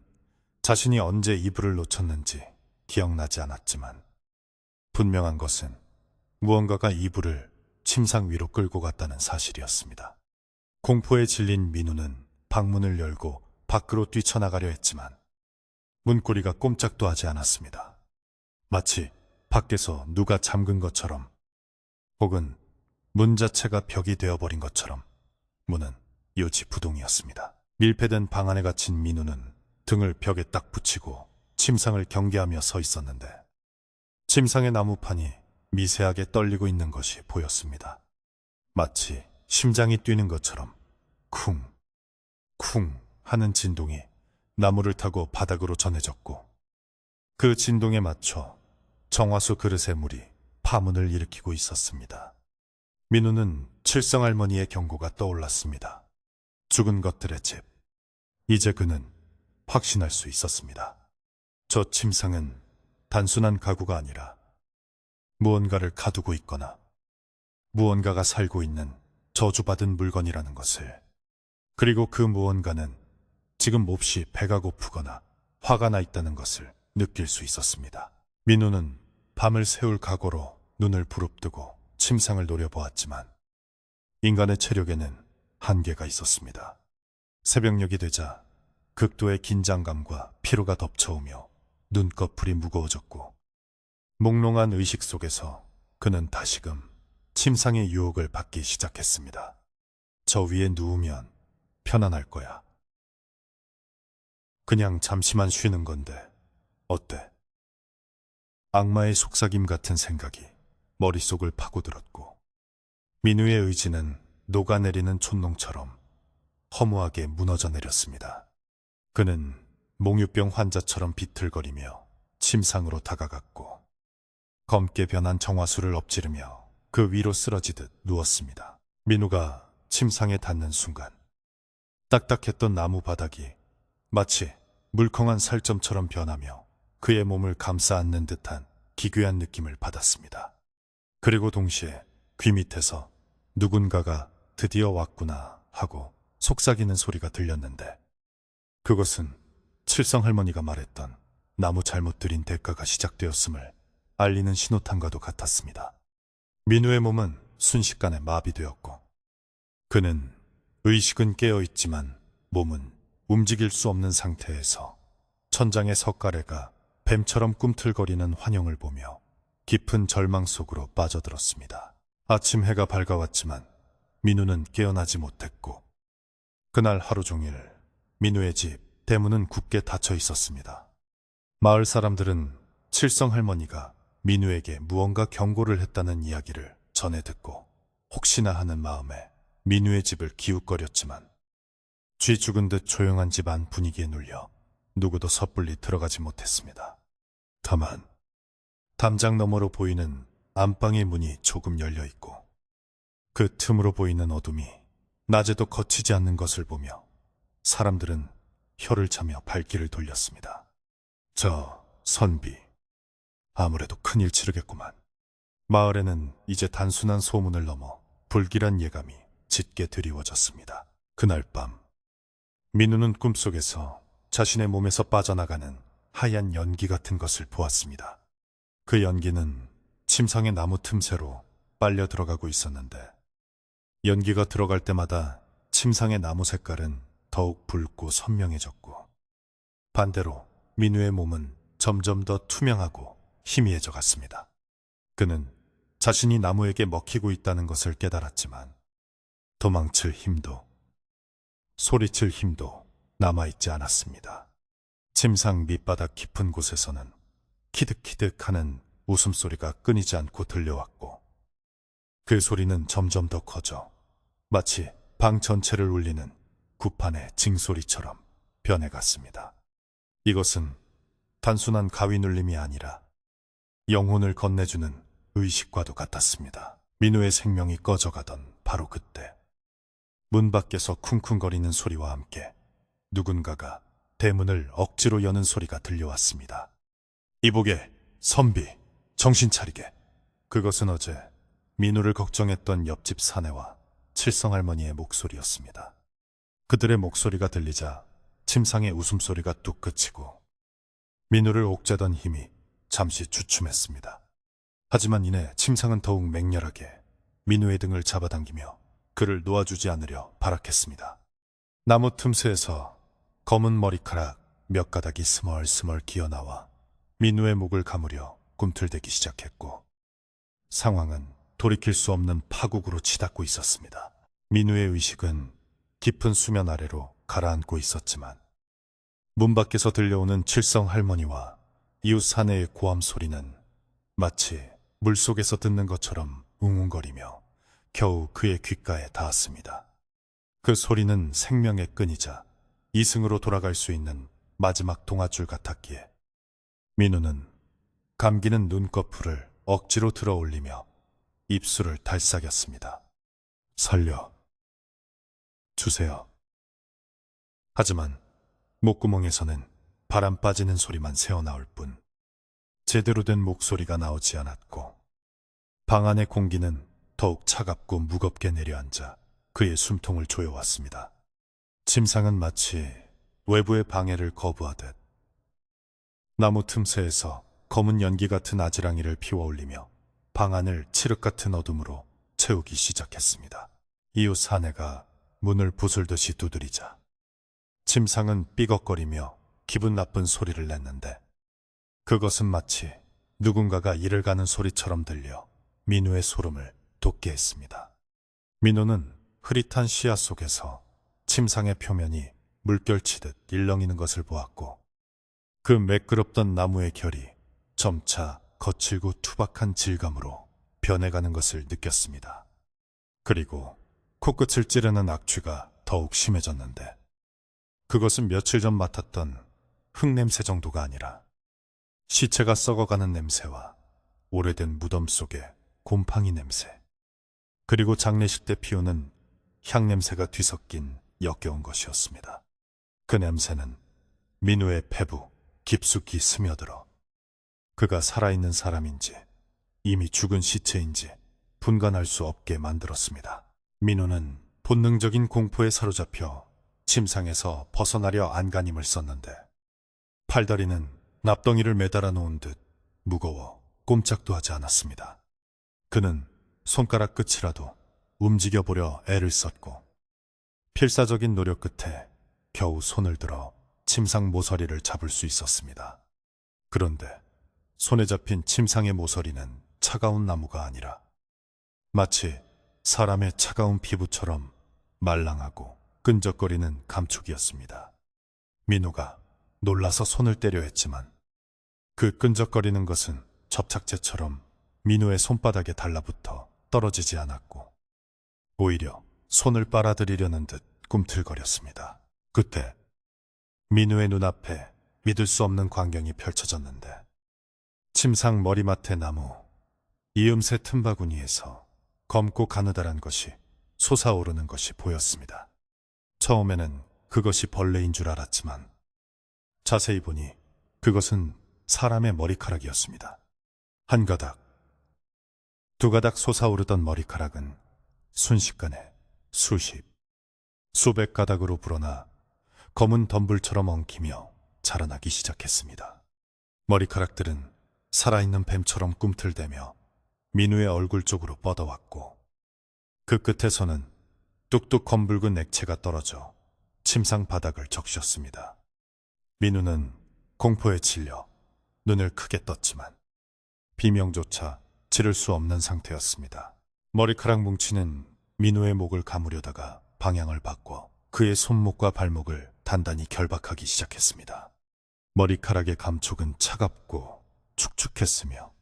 자신이 언제 이불을 놓쳤는지 기억나지 않았지만 분명한 것은 무언가가 이불을 침상 위로 끌고 갔다는 사실이었습니다. 공포에 질린 민우는 방문을 열고 밖으로 뛰쳐나가려 했지만 문고리가 꼼짝도 하지 않았습니다. 마치 밖에서 누가 잠근 것처럼 혹은 문 자체가 벽이 되어버린 것처럼 문은 요지부동이었습니다. 밀폐된 방 안에 갇힌 민우는 등을 벽에 딱 붙이고 침상을 경계하며 서 있었는데 침상의 나무판이 미세하게 떨리고 있는 것이 보였습니다. 마치 심장이 뛰는 것처럼 쿵, 쿵 하는 진동이 나무를 타고 바닥으로 전해졌고 그 진동에 맞춰 정화수 그릇의 물이 파문을 일으키고 있었습니다. 민우는 칠성할머니의 경고가 떠올랐습니다. 죽은 것들의 집. 이제 그는 확신할 수 있었습니다. 저 침상은 단순한 가구가 아니라 무언가를 가두고 있거나 무언가가 살고 있는 저주받은 물건이라는 것을, 그리고 그 무언가는 지금 몹시 배가 고프거나 화가 나 있다는 것을 느낄 수 있었습니다. 민우는 밤을 새울 각오로 눈을 부릅뜨고 침상을 노려보았지만 인간의 체력에는 한계가 있었습니다. 새벽녘이 되자 극도의 긴장감과 피로가 덮쳐오며 눈꺼풀이 무거워졌고 몽롱한 의식 속에서 그는 다시금 침상의 유혹을 받기 시작했습니다. 저 위에 누우면 편안할 거야. 그냥 잠시만 쉬는 건데 어때? 악마의 속삭임 같은 생각이 머릿속을 파고들었고 민우의 의지는 녹아내리는 촛농처럼 허무하게 무너져 내렸습니다. 그는 몽유병 환자처럼 비틀거리며 침상으로 다가갔고 검게 변한 정화수를 엎지르며 그 위로 쓰러지듯 누웠습니다. 민우가 침상에 닿는 순간 딱딱했던 나무 바닥이 마치 물컹한 살점처럼 변하며 그의 몸을 감싸 안는 듯한 기괴한 느낌을 받았습니다. 그리고 동시에 귀 밑에서 누군가가 드디어 왔구나 하고 속삭이는 소리가 들렸는데 그것은 칠성할머니가 말했던 나무 잘못 들인 대가가 시작되었음을 알리는 신호탄과도 같았습니다. 민우의 몸은 순식간에 마비되었고 그는 의식은 깨어있지만 몸은 움직일 수 없는 상태에서 천장의 석가래가 뱀처럼 꿈틀거리는 환영을 보며 깊은 절망 속으로 빠져들었습니다. 아침 해가 밝아왔지만 민우는 깨어나지 못했고 그날 하루 종일 민우의 집 대문은 굳게 닫혀 있었습니다. 마을 사람들은 칠성할머니가 민우에게 무언가 경고를 했다는 이야기를 전해 듣고 혹시나 하는 마음에 민우의 집을 기웃거렸지만 쥐 죽은 듯 조용한 집안 분위기에 눌려 누구도 섣불리 들어가지 못했습니다. 다만 담장 너머로 보이는 안방의 문이 조금 열려 있고 그 틈으로 보이는 어둠이 낮에도 거치지 않는 것을 보며 사람들은 혀를 차며 발길을 돌렸습니다. 저 선비, 아무래도 큰일 치르겠구만. 마을에는 이제 단순한 소문을 넘어 불길한 예감이 짙게 드리워졌습니다. 그날 밤 민우는 꿈속에서 자신의 몸에서 빠져나가는 하얀 연기 같은 것을 보았습니다. 그 연기는 침상의 나무 틈새로 빨려 들어가고 있었는데 연기가 들어갈 때마다 침상의 나무 색깔은 더욱 붉고 선명해졌고 반대로 민우의 몸은 점점 더 투명하고 희미해져 갔습니다. 그는 자신이 나무에게 먹히고 있다는 것을 깨달았지만 도망칠 힘도 소리칠 힘도 남아있지 않았습니다. 침상 밑바닥 깊은 곳에서는 키득키득하는 웃음소리가 끊이지 않고 들려왔고 그 소리는 점점 더 커져 마치 방 전체를 울리는 구판의 징소리처럼 변해갔습니다. 이것은 단순한 가위 눌림이 아니라 영혼을 건네주는 의식과도 같았습니다. 민우의 생명이 꺼져가던 바로 그때 문 밖에서 쿵쿵거리는 소리와 함께 누군가가 대문을 억지로 여는 소리가 들려왔습니다. 이보게, 선비, 정신 차리게. 그것은 어제 민우를 걱정했던 옆집 사내와 칠성할머니의 목소리였습니다. 그들의 목소리가 들리자 침상의 웃음소리가 뚝 그치고 민우를 옥죄던 힘이 잠시 주춤했습니다. 하지만 이내 침상은 더욱 맹렬하게 민우의 등을 잡아당기며 그를 놓아주지 않으려 발악했습니다. 나무 틈새에서 검은 머리카락 몇 가닥이 스멀스멀 기어나와 민우의 목을 감으려 꿈틀대기 시작했고 상황은 돌이킬 수 없는 파국으로 치닫고 있었습니다. 민우의 의식은 깊은 수면 아래로 가라앉고 있었지만 문 밖에서 들려오는 칠성 할머니와 이웃 사내의 고함 소리는 마치 물속에서 듣는 것처럼 웅웅거리며 겨우 그의 귓가에 닿았습니다. 그 소리는 생명의 끈이자 이승으로 돌아갈 수 있는 마지막 동아줄 같았기에 민우는 감기는 눈꺼풀을 억지로 들어 올리며 입술을 달싹였습니다. 살려 주세요. 하지만 목구멍에서는 바람 빠지는 소리만 새어나올 뿐 제대로 된 목소리가 나오지 않았고 방 안의 공기는 더욱 차갑고 무겁게 내려앉아 그의 숨통을 조여왔습니다. 침상은 마치 외부의 방해를 거부하듯 나무 틈새에서 검은 연기 같은 아지랑이를 피워올리며 방 안을 칠흑 같은 어둠으로 채우기 시작했습니다. 이웃 사내가 문을 부술듯이 두드리자 침상은 삐걱거리며 기분 나쁜 소리를 냈는데 그것은 마치 누군가가 이를 가는 소리처럼 들려 민우의 소름을 돋게 했습니다. 민우는 흐릿한 시야 속에서 침상의 표면이 물결치듯 일렁이는 것을 보았고 그 매끄럽던 나무의 결이 점차 거칠고 투박한 질감으로 변해가는 것을 느꼈습니다. 그리고 코끝을 찌르는 악취가 더욱 심해졌는데 그것은 며칠 전 맡았던 흙냄새 정도가 아니라 시체가 썩어가는 냄새와 오래된 무덤 속의 곰팡이 냄새 그리고 장례식 때 피우는 향냄새가 뒤섞인 역겨운 것이었습니다. 그 냄새는 민우의 폐부 깊숙이 스며들어 그가 살아있는 사람인지 이미 죽은 시체인지 분간할 수 없게 만들었습니다. 민우는 본능적인 공포에 사로잡혀 침상에서 벗어나려 안간힘을 썼는데 팔다리는 납덩이를 매달아 놓은 듯 무거워 꼼짝도 하지 않았습니다. 그는 손가락 끝이라도 움직여보려 애를 썼고 필사적인 노력 끝에 겨우 손을 들어 침상 모서리를 잡을 수 있었습니다. 그런데 손에 잡힌 침상의 모서리는 차가운 나무가 아니라 마치 사람의 차가운 피부처럼 말랑하고 끈적거리는 감촉이었습니다. 민우가 놀라서 손을 때려 했지만 그 끈적거리는 것은 접착제처럼 민우의 손바닥에 달라붙어 떨어지지 않았고 오히려 손을 빨아들이려는 듯 꿈틀거렸습니다. 그때 민우의 눈앞에 믿을 수 없는 광경이 펼쳐졌는데 침상 머리맡의 나무 이음새 틈바구니에서 검고 가느다란 것이 솟아오르는 것이 보였습니다. 처음에는 그것이 벌레인 줄 알았지만 자세히 보니 그것은 사람의 머리카락이었습니다. 한 가닥, 두 가닥 솟아오르던 머리카락은 순식간에 수십, 수백 가닥으로 불어나 검은 덤불처럼 엉키며 자라나기 시작했습니다. 머리카락들은 살아있는 뱀처럼 꿈틀대며 민우의 얼굴 쪽으로 뻗어왔고 그 끝에서는 뚝뚝 검붉은 액체가 떨어져 침상 바닥을 적셨습니다. 민우는 공포에 질려 눈을 크게 떴지만 비명조차 지를 수 없는 상태였습니다. 머리카락 뭉치는 민우의 목을 감으려다가 방향을 바꿔 그의 손목과 발목을 단단히 결박하기 시작했습니다. 머리카락의 감촉은 차갑고 축축했으며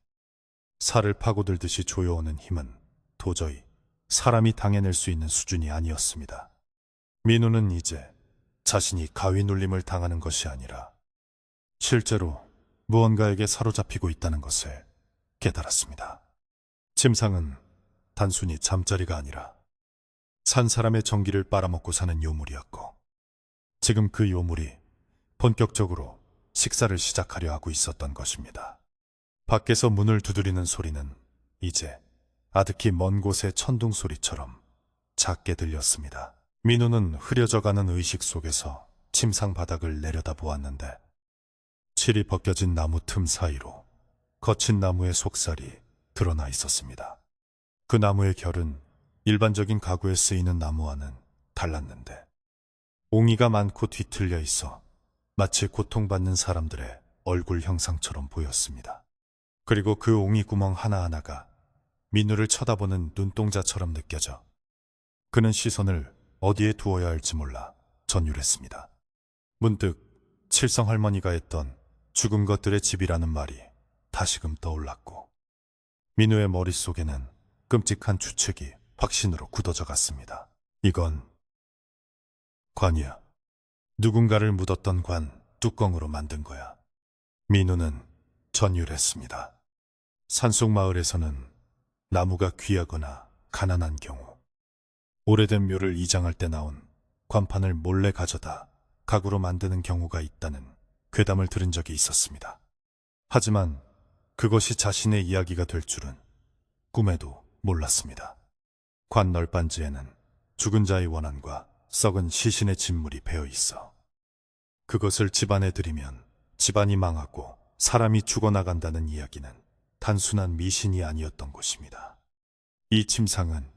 살을 파고들듯이 조여오는 힘은 도저히 사람이 당해낼 수 있는 수준이 아니었습니다. 민우는 이제 자신이 가위 눌림을 당하는 것이 아니라 실제로 무언가에게 사로잡히고 있다는 것을 깨달았습니다. 침상은 단순히 잠자리가 아니라 산 사람의 정기를 빨아먹고 사는 요물이었고, 지금 그 요물이 본격적으로 식사를 시작하려 하고 있었던 것입니다. 밖에서 문을 두드리는 소리는 이제 아득히 먼 곳의 천둥 소리처럼 작게 들렸습니다. 민우는 흐려져가는 의식 속에서 침상 바닥을 내려다보았는데, 칠이 벗겨진 나무 틈 사이로 거친 나무의 속살이 드러나 있었습니다. 그 나무의 결은 일반적인 가구에 쓰이는 나무와는 달랐는데, 옹이가 많고 뒤틀려 있어 마치 고통받는 사람들의 얼굴 형상처럼 보였습니다. 그리고 그 옹이 구멍 하나하나가 민우를 쳐다보는 눈동자처럼 느껴져 그는 시선을 어디에 두어야 할지 몰라 전율했습니다. 문득 칠성 할머니가 했던 죽은 것들의 집이라는 말이 다시금 떠올랐고, 민우의 머릿속에는 끔찍한 추측이 확신으로 굳어져 갔습니다. 이건 관이야. 누군가를 묻었던 관 뚜껑으로 만든 거야. 민우는 전율했습니다. 산속 마을에서는 나무가 귀하거나 가난한 경우, 오래된 묘를 이장할 때 나온 관판을 몰래 가져다 가구로 만드는 경우가 있다는 괴담을 들은 적이 있었습니다. 하지만 그것이 자신의 이야기가 될 줄은 꿈에도 몰랐습니다. 관 널빤지에는 죽은 자의 원한과 썩은 시신의 진물이 배어 있어 그것을 집안에 들이면 집안이 망하고 사람이 죽어나간다는 이야기는 단순한 미신이 아니었던 것입니다. 이 침상은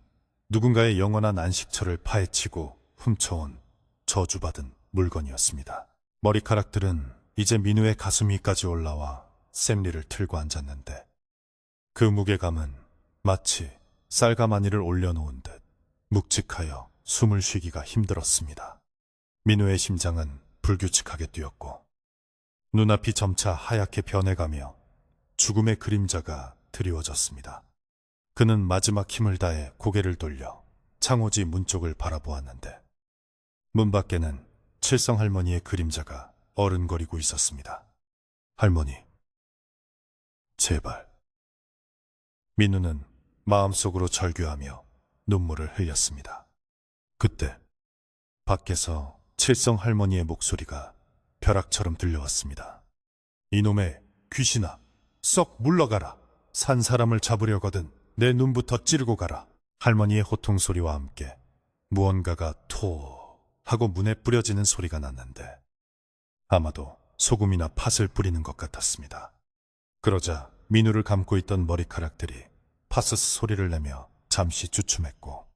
누군가의 영원한 안식처를 파헤치고 훔쳐온 저주받은 물건이었습니다. 머리카락들은 이제 민우의 가슴 위까지 올라와 샘리를 틀고 앉았는데, 그 무게감은 마치 쌀가마니를 올려놓은 듯 묵직하여 숨을 쉬기가 힘들었습니다. 민우의 심장은 불규칙하게 뛰었고 눈앞이 점차 하얗게 변해가며 죽음의 그림자가 드리워졌습니다. 그는 마지막 힘을 다해 고개를 돌려 창호지 문 쪽을 바라보았는데, 문 밖에는 칠성 할머니의 그림자가 어른거리고 있었습니다. 할머니, 제발. 민우는 마음속으로 절규하며 눈물을 흘렸습니다. 그때 밖에서 칠성 할머니의 목소리가 벼락처럼 들려왔습니다. 이놈의 귀신아, 썩 물러가라. 산 사람을 잡으려거든 내 눈부터 찌르고 가라. 할머니의 호통소리와 함께 무언가가 토 하고 문에 뿌려지는 소리가 났는데, 아마도 소금이나 팥을 뿌리는 것 같았습니다. 그러자 민우를 감고 있던 머리카락들이 파스스 소리를 내며 잠시 주춤했고,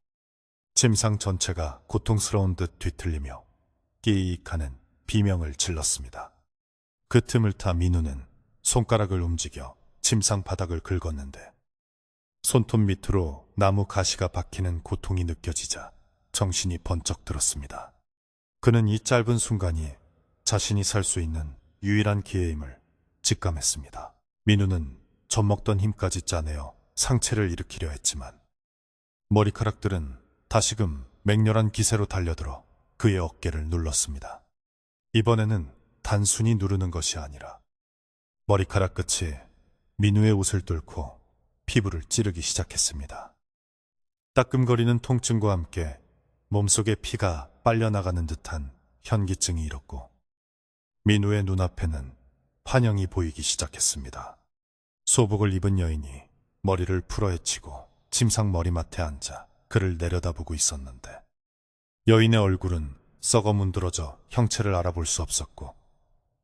침상 전체가 고통스러운 듯 뒤틀리며 끼익하는 비명을 질렀습니다. 그 틈을 타 민우는 손가락을 움직여 침상 바닥을 긁었는데, 손톱 밑으로 나무 가시가 박히는 고통이 느껴지자 정신이 번쩍 들었습니다. 그는 이 짧은 순간이 자신이 살 수 있는 유일한 기회임을 직감했습니다. 민우는 젖먹던 힘까지 짜내어 상체를 일으키려 했지만 머리카락들은 다시금 맹렬한 기세로 달려들어 그의 어깨를 눌렀습니다. 이번에는 단순히 누르는 것이 아니라 머리카락 끝이 민우의 옷을 뚫고 피부를 찌르기 시작했습니다. 따끔거리는 통증과 함께 몸속에 피가 빨려나가는 듯한 현기증이 일었고, 민우의 눈앞에는 환영이 보이기 시작했습니다. 소복을 입은 여인이 머리를 풀어헤치고 침상 머리맡에 앉아 그를 내려다보고 있었는데, 여인의 얼굴은 썩어 문드러져 형체를 알아볼 수 없었고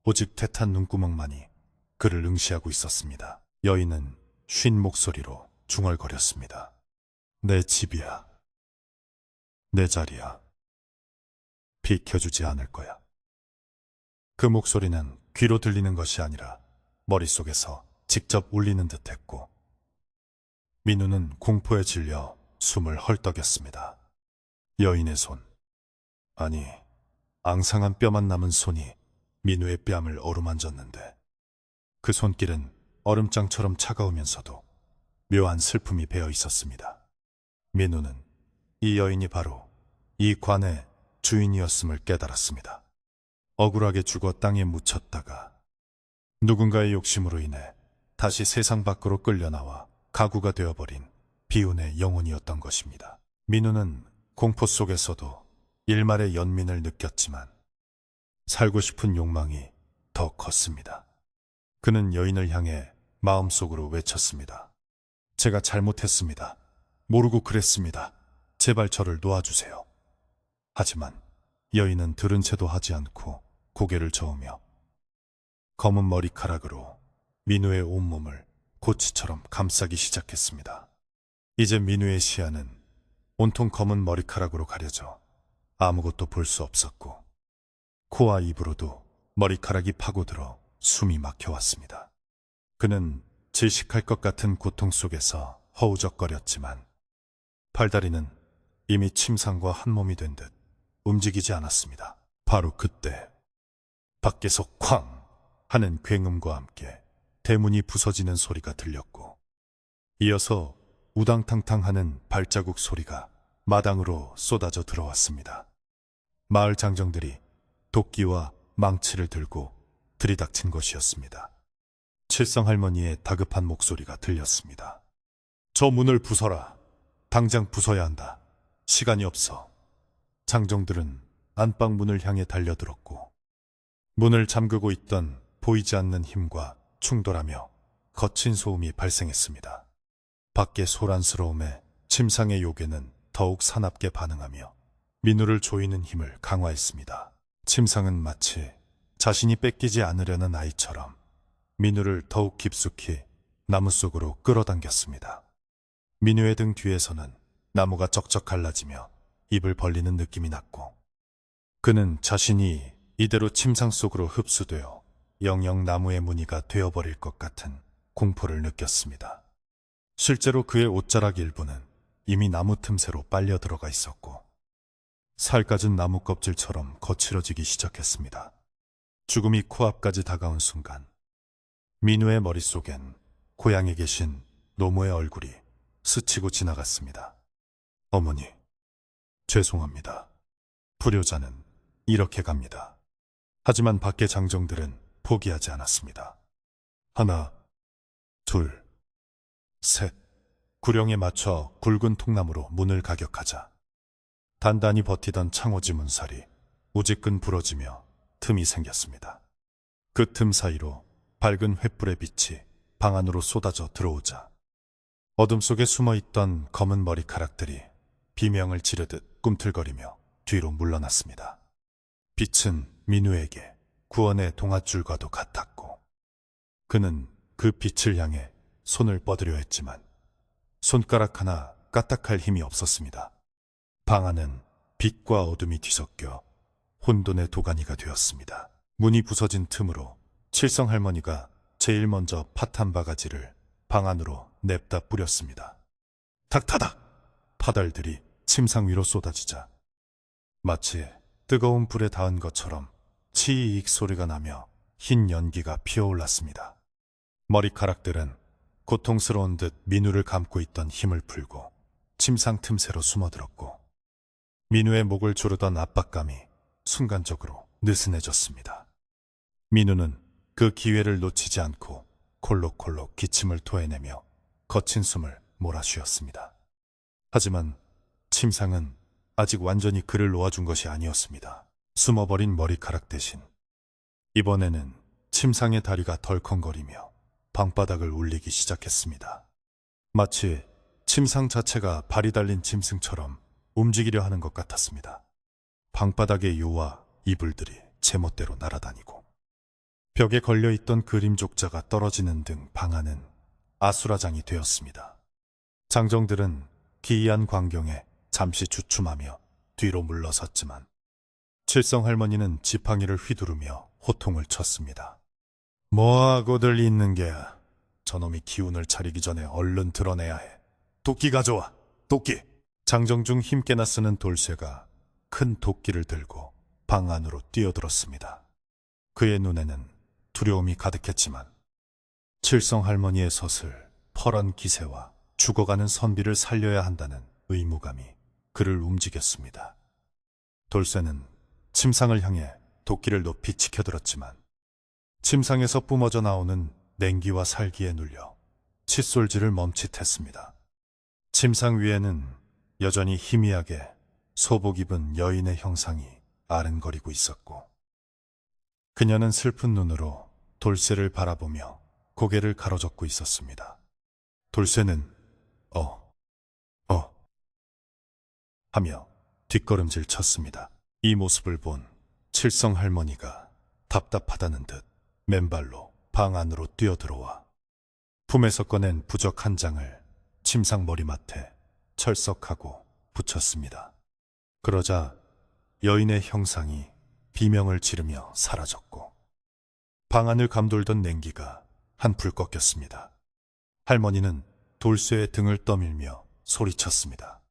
오직 퇴탄 눈구멍만이 그를 응시하고 있었습니다. 여인은 쉰 목소리로 중얼거렸습니다. 내 집이야. 내 자리야. 비켜주지 않을 거야. 그 목소리는 귀로 들리는 것이 아니라 머릿속에서 직접 울리는 듯했고, 민우는 공포에 질려 숨을 헐떡였습니다. 여인의 손, 아니 앙상한 뼈만 남은 손이 민우의 뺨을 어루만졌는데, 그 손길은 얼음장처럼 차가우면서도 묘한 슬픔이 배어 있었습니다. 민우는 이 여인이 바로 이 관의 주인이었음을 깨달았습니다. 억울하게 죽어 땅에 묻혔다가 누군가의 욕심으로 인해 다시 세상 밖으로 끌려나와 가구가 되어버린 비운의 영혼이었던 것입니다. 민우는 공포 속에서도 일말의 연민을 느꼈지만 살고 싶은 욕망이 더 컸습니다. 그는 여인을 향해 마음속으로 외쳤습니다. 제가 잘못했습니다. 모르고 그랬습니다. 제발 저를 놓아주세요. 하지만 여인은 들은 채도 하지 않고 고개를 저으며 검은 머리카락으로 민우의 온몸을 고치처럼 감싸기 시작했습니다. 이제 민우의 시야는 온통 검은 머리카락으로 가려져 아무것도 볼 수 없었고 코와 입으로도 머리카락이 파고들어 숨이 막혀왔습니다. 그는 질식할 것 같은 고통 속에서 허우적거렸지만 팔다리는 이미 침상과 한 몸이 된 듯 움직이지 않았습니다. 바로 그때 밖에서 쾅 하는 굉음과 함께 대문이 부서지는 소리가 들렸고 이어서 우당탕탕 하는 발자국 소리가 마당으로 쏟아져 들어왔습니다. 마을 장정들이 도끼와 망치를 들고 들이닥친 것이었습니다. 칠성 할머니의 다급한 목소리가 들렸습니다. 저 문을 부숴라. 당장 부숴야 한다. 시간이 없어. 장정들은 안방 문을 향해 달려들었고 문을 잠그고 있던 보이지 않는 힘과 충돌하며 거친 소음이 발생했습니다. 밖의 소란스러움에 침상의 요괴는 더욱 사납게 반응하며 민우를 조이는 힘을 강화했습니다. 침상은 마치 자신이 뺏기지 않으려는 아이처럼 민우를 더욱 깊숙이 나무 속으로 끌어당겼습니다. 민우의 등 뒤에서는 나무가 쩍쩍 갈라지며 입을 벌리는 느낌이 났고 그는 자신이 이대로 침상 속으로 흡수되어 영영 나무의 무늬가 되어버릴 것 같은 공포를 느꼈습니다. 실제로 그의 옷자락 일부는 이미 나무 틈새로 빨려 들어가 있었고 살갗은 나무 껍질처럼 거칠어지기 시작했습니다. 죽음이 코앞까지 다가온 순간 민우의 머릿속엔 고향에 계신 노모의 얼굴이 스치고 지나갔습니다. 어머니, 죄송합니다. 불효자는 이렇게 갑니다. 하지만 밖의 장정들은 포기하지 않았습니다. 하나, 둘, 셋. 구령에 맞춰 굵은 통나무로 문을 가격하자 단단히 버티던 창호지 문살이 우지끈 부러지며 틈이 생겼습니다. 그 틈 사이로 밝은 횃불의 빛이 방 안으로 쏟아져 들어오자 어둠 속에 숨어있던 검은 머리카락들이 비명을 지르듯 꿈틀거리며 뒤로 물러났습니다. 빛은 민우에게 구원의 동아줄과도 같았고 그는 그 빛을 향해 손을 뻗으려 했지만 손가락 하나 까딱할 힘이 없었습니다. 방 안은 빛과 어둠이 뒤섞여 혼돈의 도가니가 되었습니다. 문이 부서진 틈으로 칠성 할머니가 제일 먼저 팥 한 바가지를 방 안으로 냅다 뿌렸습니다. 탁타닥! 파달들이 침상 위로 쏟아지자 마치 뜨거운 불에 닿은 것처럼 치익 소리가 나며 흰 연기가 피어올랐습니다. 머리카락들은 고통스러운 듯 민우를 감고 있던 힘을 풀고 침상 틈새로 숨어들었고 민우의 목을 조르던 압박감이 순간적으로 느슨해졌습니다. 민우는 그 기회를 놓치지 않고 콜록콜록 기침을 토해내며 거친 숨을 몰아쉬었습니다. 하지만 침상은 아직 완전히 그를 놓아준 것이 아니었습니다. 숨어버린 머리카락 대신 이번에는 침상의 다리가 덜컹거리며 방바닥을 울리기 시작했습니다. 마치 침상 자체가 발이 달린 짐승처럼 움직이려 하는 것 같았습니다. 방바닥의 요와 이불들이 제멋대로 날아다니고 벽에 걸려있던 그림 족자가 떨어지는 등 방 안은 아수라장이 되었습니다. 장정들은 기이한 광경에 잠시 주춤하며 뒤로 물러섰지만 칠성 할머니는 지팡이를 휘두르며 호통을 쳤습니다. 뭐하고들 있는 게야. 저놈이 기운을 차리기 전에 얼른 드러내야 해. 도끼 가져와. 도끼. 장정중 힘께나 쓰는 돌쇠가 큰 도끼를 들고 방 안으로 뛰어들었습니다. 그의 눈에는 두려움이 가득했지만 칠성 할머니의 서슬 퍼런 기세와 죽어가는 선비를 살려야 한다는 의무감이 그를 움직였습니다. 돌쇠는 침상을 향해 도끼를 높이 치켜들었지만 침상에서 뿜어져 나오는 냉기와 살기에 눌려 칫솔질을 멈칫했습니다. 침상 위에는 여전히 희미하게 소복 입은 여인의 형상이 아른거리고 있었고, 그녀는 슬픈 눈으로 돌쇠를 바라보며 고개를 가로젓고 있었습니다. 돌쇠는 하며 뒷걸음질 쳤습니다. 이 모습을 본 칠성 할머니가 답답하다는 듯 맨발로 방 안으로 뛰어들어와 품에서 꺼낸 부적 한 장을 침상 머리맡에 철썩하고 붙였습니다. 그러자 여인의 형상이 비명을 지르며 사라졌고, 방 안을 감돌던 냉기가 한풀 꺾였습니다. 할머니는 돌쇠의 등을 떠밀며 소리쳤습니다.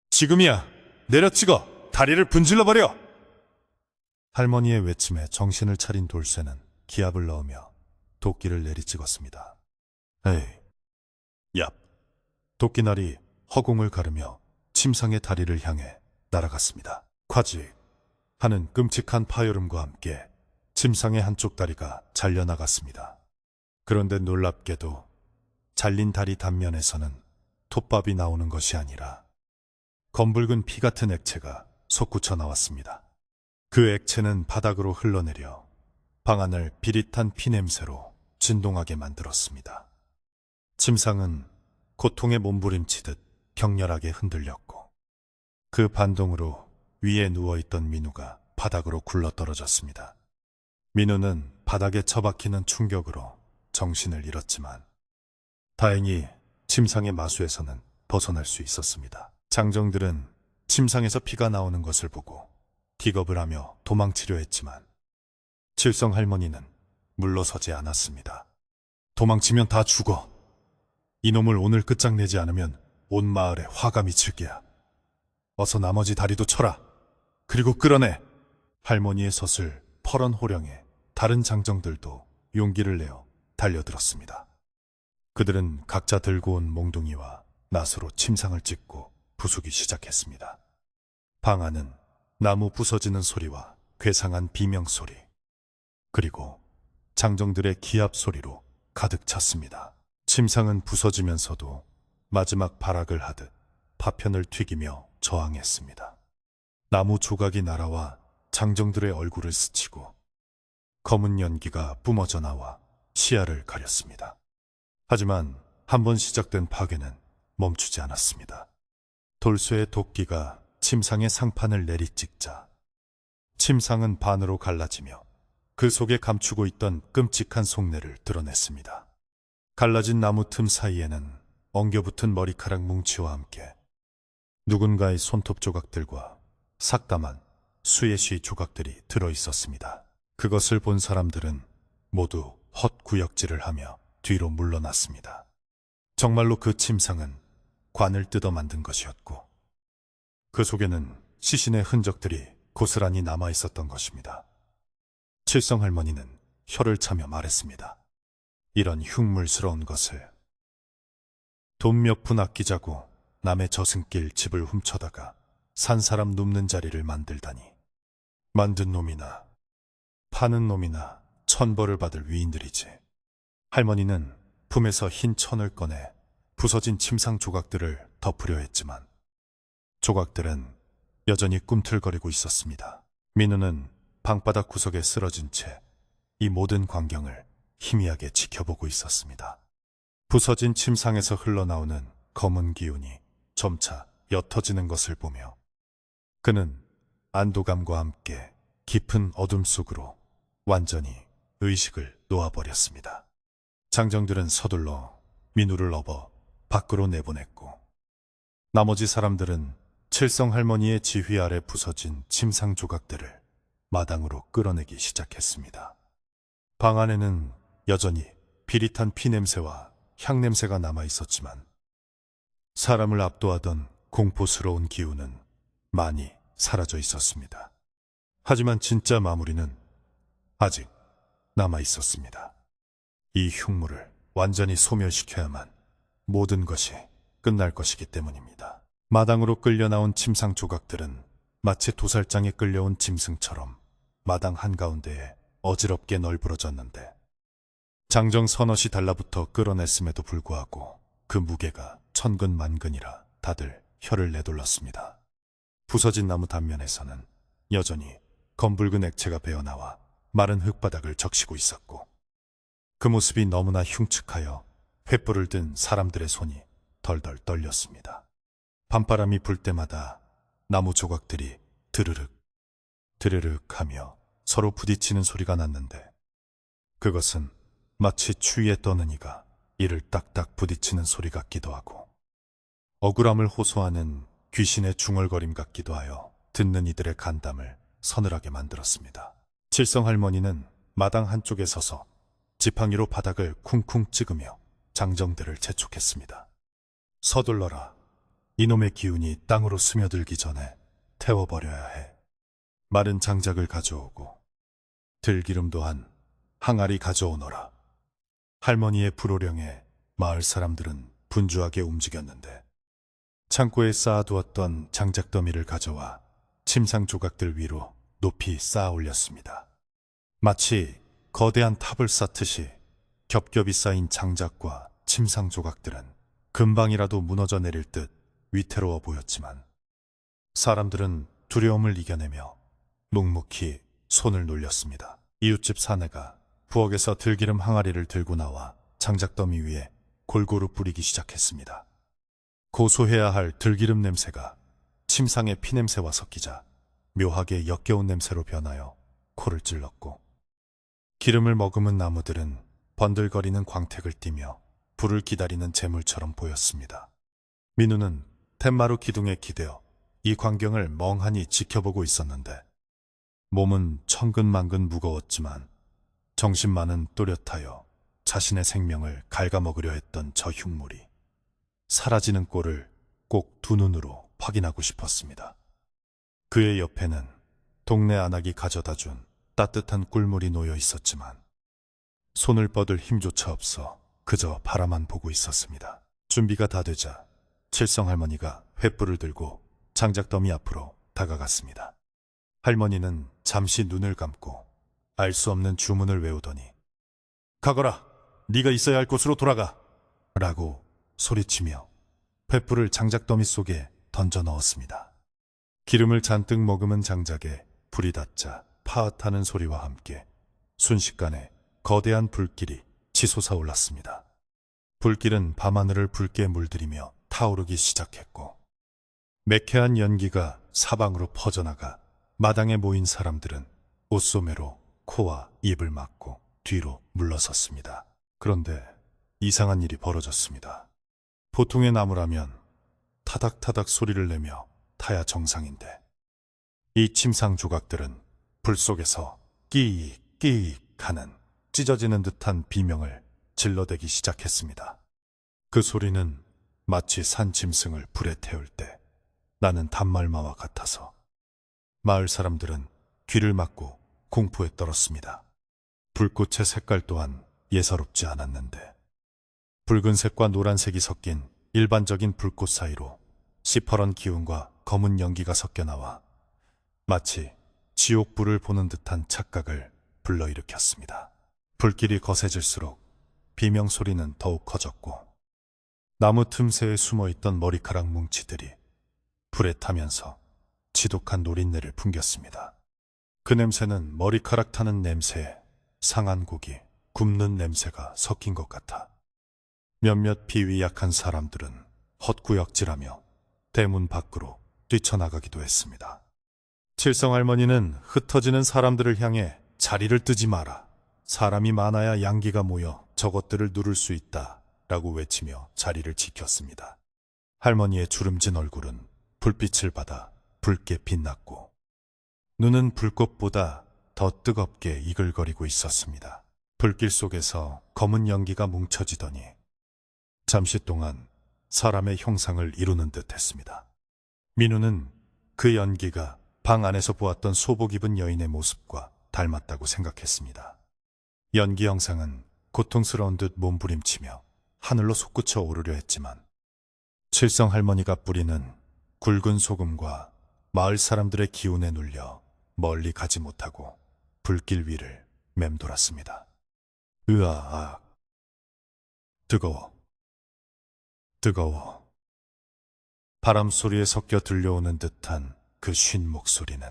지금이야! 내려찍어! 다리를 분질러버려! 할머니의 외침에 정신을 차린 돌쇠는 기압을 넣으며 도끼를 내리찍었습니다. 에이, 얍! 도끼날이 허공을 가르며 침상의 다리를 향해 날아갔습니다. 과직! 하는 끔찍한 파열음과 함께 침상의 한쪽 다리가 잘려나갔습니다. 그런데 놀랍게도 잘린 다리 단면에서는 톱밥이 나오는 것이 아니라 검붉은 피 같은 액체가 솟구쳐 나왔습니다. 그 액체는 바닥으로 흘러내려 방 안을 비릿한 피 냄새로 진동하게 만들었습니다. 침상은 고통에 몸부림치듯 격렬하게 흔들렸고, 그 반동으로 위에 누워있던 민우가 바닥으로 굴러떨어졌습니다. 민우는 바닥에 처박히는 충격으로 정신을 잃었지만 다행히 침상의 마수에서는 벗어날 수 있었습니다. 장정들은 침상에서 피가 나오는 것을 보고 기겁을 하며 도망치려 했지만 칠성 할머니는 물러서지 않았습니다. 도망치면 다 죽어. 이놈을 오늘 끝장내지 않으면 온 마을에 화가 미칠 게야. 어서 나머지 다리도 쳐라. 그리고 끌어내. 할머니의 젖을 퍼런 호령에 다른 장정들도 용기를 내어 달려들었습니다. 그들은 각자 들고 온 몽둥이와 낫으로 침상을 찢고 부수기 시작했습니다. 방 안은 나무 부서지는 소리와 괴상한 비명소리, 그리고 장정들의 기합 소리로 가득 찼습니다. 침상은 부서지면서도 마지막 발악을 하듯 파편을 튀기며 저항했습니다. 나무 조각이 날아와 장정들의 얼굴을 스치고 검은 연기가 뿜어져 나와 시야를 가렸습니다. 하지만 한번 시작된 파괴는 멈추지 않았습니다. 돌쇠의 도끼가 침상의 상판을 내리찍자 침상은 반으로 갈라지며 그 속에 감추고 있던 끔찍한 속내를 드러냈습니다. 갈라진 나무 틈 사이에는 엉겨붙은 머리카락 뭉치와 함께 누군가의 손톱 조각들과 삭담한 수예시 조각들이 들어있었습니다. 그것을 본 사람들은 모두 헛구역질을 하며 뒤로 물러났습니다. 정말로 그 침상은 관을 뜯어 만든 것이었고, 그 속에는 시신의 흔적들이 고스란히 남아 있었던 것입니다. 칠성 할머니는 혀를 차며 말했습니다. 이런 흉물스러운 것을. 돈 몇 푼 아끼자고 남의 저승길 집을 훔쳐다가 산 사람 눕는 자리를 만들다니. 만든 놈이나 파는 놈이나 천벌을 받을 위인들이지. 할머니는 품에서 흰 천을 꺼내 부서진 침상 조각들을 덮으려 했지만 조각들은 여전히 꿈틀거리고 있었습니다. 민우는 방바닥 구석에 쓰러진 채 이 모든 광경을 희미하게 지켜보고 있었습니다. 부서진 침상에서 흘러나오는 검은 기운이 점차 옅어지는 것을 보며 그는 안도감과 함께 깊은 어둠 속으로 완전히 의식을 놓아버렸습니다. 장정들은 서둘러 민우를 업어 밖으로 내보냈고, 나머지 사람들은 칠성 할머니의 지휘 아래 부서진 침상 조각들을 마당으로 끌어내기 시작했습니다. 방 안에는 여전히 비릿한 피냄새와 향냄새가 남아 있었지만 사람을 압도하던 공포스러운 기운은 많이 사라져 있었습니다. 하지만 진짜 마무리는 아직 남아 있었습니다. 이 흉물을 완전히 소멸시켜야만 모든 것이 끝날 것이기 때문입니다. 마당으로 끌려 나온 침상 조각들은 마치 도살장에 끌려온 짐승처럼 마당 한가운데에 어지럽게 널브러졌는데 장정 서너시 달라붙어 끌어냈음에도 불구하고 그 무게가 천근만근이라 다들 혀를 내둘렀습니다. 부서진 나무 단면에서는 여전히 검붉은 액체가 배어나와 마른 흙바닥을 적시고 있었고 그 모습이 너무나 흉측하여 횃불을 든 사람들의 손이 덜덜 떨렸습니다. 밤바람이 불 때마다 나무 조각들이 드르륵 드르륵 하며 서로 부딪히는 소리가 났는데 그것은 마치 추위에 떠는 이가 이를 딱딱 부딪히는 소리 같기도 하고 억울함을 호소하는 귀신의 중얼거림 같기도 하여 듣는 이들의 간담을 서늘하게 만들었습니다. 칠성 할머니는 마당 한쪽에 서서 지팡이로 바닥을 쿵쿵 찍으며 장정들을 재촉했습니다. 서둘러라. 이놈의 기운이 땅으로 스며들기 전에 태워버려야 해. 마른 장작을 가져오고 들기름도 한 항아리 가져오너라. 할머니의 불호령에 마을 사람들은 분주하게 움직였는데 창고에 쌓아두었던 장작더미를 가져와 침상 조각들 위로 높이 쌓아 올렸습니다. 마치 거대한 탑을 쌓듯이 겹겹이 쌓인 장작과 침상 조각들은 금방이라도 무너져 내릴 듯 위태로워 보였지만 사람들은 두려움을 이겨내며 묵묵히 손을 놀렸습니다. 이웃집 사내가 부엌에서 들기름 항아리를 들고 나와 장작더미 위에 골고루 뿌리기 시작했습니다. 고소해야 할 들기름 냄새가 침상의 피냄새와 섞이자 묘하게 역겨운 냄새로 변하여 코를 찔렀고 기름을 머금은 나무들은 번들거리는 광택을 띠며 불을 기다리는 재물처럼 보였습니다. 민우는 텐마루 기둥에 기대어 이 광경을 멍하니 지켜보고 있었는데 몸은 천근만근 무거웠지만 정신만은 또렷하여 자신의 생명을 갉아먹으려 했던 저 흉물이 사라지는 꼴을 꼭 두 눈으로 확인하고 싶었습니다. 그의 옆에는 동네 안악이 가져다준 따뜻한 꿀물이 놓여 있었지만 손을 뻗을 힘조차 없어 그저 바라만 보고 있었습니다. 준비가 다 되자 칠성 할머니가 횃불을 들고 장작더미 앞으로 다가갔습니다. 할머니는 잠시 눈을 감고 알 수 없는 주문을 외우더니 가거라! 네가 있어야 할 곳으로 돌아가! 라고 소리치며 횃불을 장작더미 속에 던져 넣었습니다. 기름을 잔뜩 머금은 장작에 불이 닿자 파앗하는 소리와 함께 순식간에 거대한 불길이 치솟아 올랐습니다. 불길은 밤하늘을 붉게 물들이며 타오르기 시작했고 매캐한 연기가 사방으로 퍼져나가 마당에 모인 사람들은 옷소매로 코와 입을 막고 뒤로 물러섰습니다. 그런데 이상한 일이 벌어졌습니다. 보통의 나무라면 타닥타닥 소리를 내며 타야 정상인데 이 침상 조각들은 불 속에서 끼익 하는 찢어지는 듯한 비명을 질러대기 시작했습니다. 그 소리는 마치 산짐승을 불에 태울 때 나는 단말마와 같아서 마을 사람들은 귀를 막고 공포에 떨었습니다. 불꽃의 색깔 또한 예사롭지 않았는데 붉은색과 노란색이 섞인 일반적인 불꽃 사이로 시퍼런 기운과 검은 연기가 섞여 나와 마치 지옥불을 보는 듯한 착각을 불러일으켰습니다. 불길이 거세질수록 비명 소리는 더욱 커졌고 나무 틈새에 숨어있던 머리카락 뭉치들이 불에 타면서 지독한 노린내를 풍겼습니다. 그 냄새는 머리카락 타는 냄새에 상한 고기, 굽는 냄새가 섞인 것 같아 몇몇 비위 약한 사람들은 헛구역질하며 대문 밖으로 뛰쳐나가기도 했습니다. 칠성 할머니는 흩어지는 사람들을 향해 자리를 뜨지 마라. 사람이 많아야 양기가 모여 저것들을 누를 수 있다 라고 외치며 자리를 지켰습니다. 할머니의 주름진 얼굴은 불빛을 받아 붉게 빛났고 눈은 불꽃보다 더 뜨겁게 이글거리고 있었습니다. 불길 속에서 검은 연기가 뭉쳐지더니 잠시 동안 사람의 형상을 이루는 듯 했습니다. 민우는 그 연기가 방 안에서 보았던 소복 입은 여인의 모습과 닮았다고 생각했습니다. 연기 형상은 고통스러운 듯 몸부림치며 하늘로 솟구쳐 오르려 했지만 칠성 할머니가 뿌리는 굵은 소금과 마을 사람들의 기운에 눌려 멀리 가지 못하고 불길 위를 맴돌았습니다. 으아악. 뜨거워. 뜨거워. 바람 소리에 섞여 들려오는 듯한 그 쉰 목소리는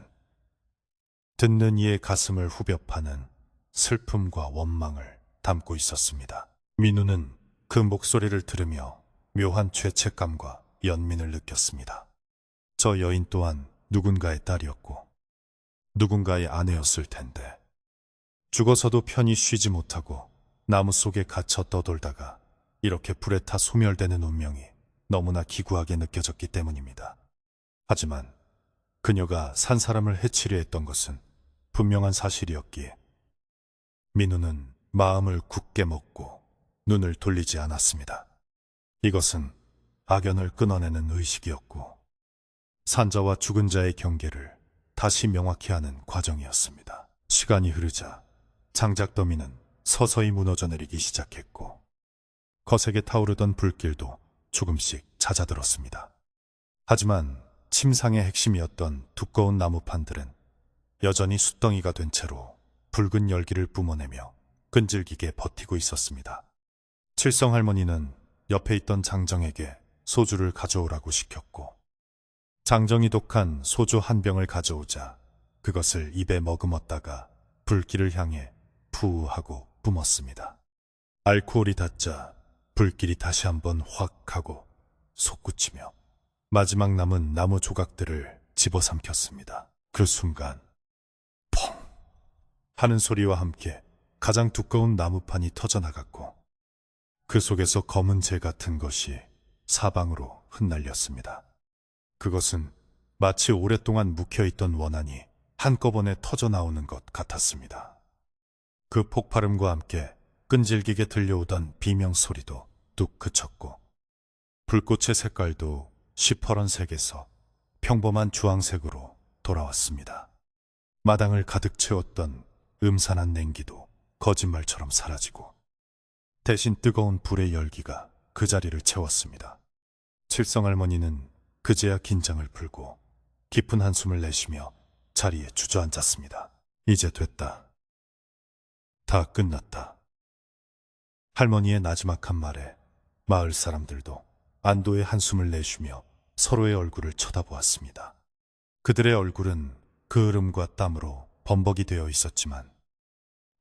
듣는 이의 가슴을 후벼 파는 슬픔과 원망을 담고 있었습니다. 민우는 그 목소리를 들으며 묘한 죄책감과 연민을 느꼈습니다. 저 여인 또한 누군가의 딸이었고 누군가의 아내였을 텐데 죽어서도 편히 쉬지 못하고 나무 속에 갇혀 떠돌다가 이렇게 불에 타 소멸되는 운명이 너무나 기구하게 느껴졌기 때문입니다. 하지만 그녀가 산 사람을 해치려 했던 것은 분명한 사실이었기에 민우는 마음을 굳게 먹고 눈을 돌리지 않았습니다. 이것은 악연을 끊어내는 의식이었고 산자와 죽은 자의 경계를 다시 명확히 하는 과정이었습니다. 시간이 흐르자 장작더미는 서서히 무너져 내리기 시작했고 거세게 타오르던 불길도 조금씩 잦아들었습니다. 하지만 침상의 핵심이었던 두꺼운 나무판들은 여전히 숯덩이가 된 채로 붉은 열기를 뿜어내며 끈질기게 버티고 있었습니다. 칠성 할머니는 옆에 있던 장정에게 소주를 가져오라고 시켰고 장정이 독한 소주 한 병을 가져오자 그것을 입에 머금었다가 불길을 향해 푸 하고 뿜었습니다. 알코올이 닿자 불길이 다시 한번 확 하고 솟구치며 마지막 남은 나무 조각들을 집어삼켰습니다. 그 순간 펑 하는 소리와 함께 가장 두꺼운 나무판이 터져나갔고 그 속에서 검은 재 같은 것이 사방으로 흩날렸습니다. 그것은 마치 오랫동안 묵혀있던 원한이 한꺼번에 터져나오는 것 같았습니다. 그 폭발음과 함께 끈질기게 들려오던 비명 소리도 뚝 그쳤고 불꽃의 색깔도 시퍼런색에서 평범한 주황색으로 돌아왔습니다. 마당을 가득 채웠던 음산한 냉기도 거짓말처럼 사라지고 대신 뜨거운 불의 열기가 그 자리를 채웠습니다. 칠성할머니는 그제야 긴장을 풀고 깊은 한숨을 내쉬며 자리에 주저앉았습니다. 이제 됐다. 다 끝났다. 할머니의 나지막한 말에 마을 사람들도 안도의 한숨을 내쉬며 서로의 얼굴을 쳐다보았습니다. 그들의 얼굴은 그을음과 땀으로 범벅이 되어 있었지만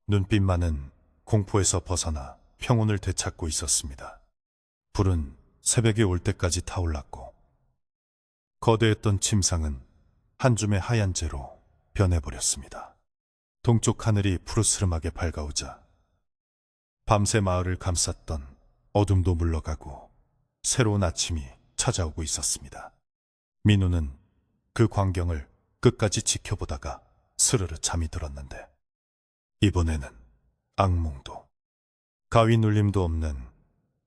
눈빛만은 공포에서 벗어나 평온을 되찾고 있었습니다. 불은 새벽이 올 때까지 타올랐고 거대했던 침상은 한 줌의 하얀 재로 변해버렸습니다. 동쪽 하늘이 푸르스름하게 밝아오자 밤새 마을을 감쌌던 어둠도 물러가고 새로운 아침이 찾아오고 있었습니다. 민우는 그 광경을 끝까지 지켜보다가 스르르 잠이 들었는데 이번에는 악몽도 가위 눌림도 없는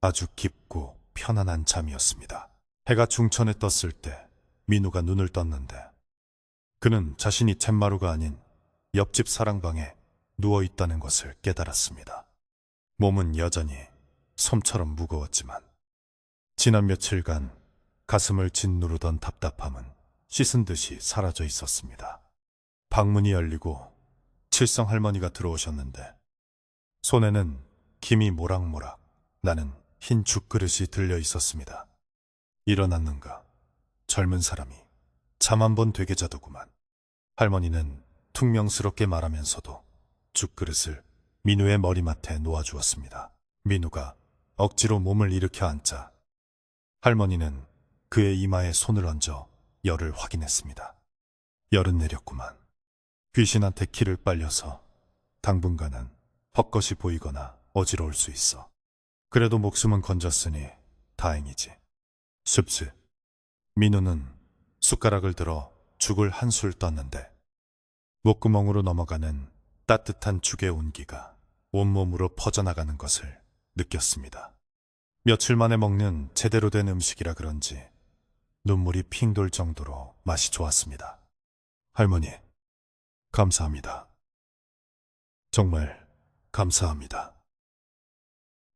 아주 깊고 편안한 잠이었습니다. 해가 중천에 떴을 때 민우가 눈을 떴는데 그는 자신이 쳇마루가 아닌 옆집 사랑방에 누워있다는 것을 깨달았습니다. 몸은 여전히 솜처럼 무거웠지만 지난 며칠간 가슴을 짓누르던 답답함은 씻은 듯이 사라져 있었습니다. 방문이 열리고 칠성 할머니가 들어오셨는데 손에는 김이 모락모락 나는 흰 죽그릇이 들려 있었습니다. 일어났는가? 젊은 사람이 잠 한 번 되게 자더구만. 할머니는 퉁명스럽게 말하면서도 죽그릇을 민우의 머리맡에 놓아주었습니다. 민우가 억지로 몸을 일으켜 앉자 할머니는 그의 이마에 손을 얹어 열을 확인했습니다. 열은 내렸구만. 귀신한테 키를 빨려서 당분간은 헛것이 보이거나 어지러울 수 있어. 그래도 목숨은 건졌으니 다행이지. 습스. 민우는 숟가락을 들어 죽을 한 술 떴는데 목구멍으로 넘어가는 따뜻한 죽의 온기가 온몸으로 퍼져나가는 것을 느꼈습니다. 며칠 만에 먹는 제대로 된 음식이라 그런지 눈물이 핑 돌 정도로 맛이 좋았습니다. 할머니, 감사합니다. 정말 감사합니다.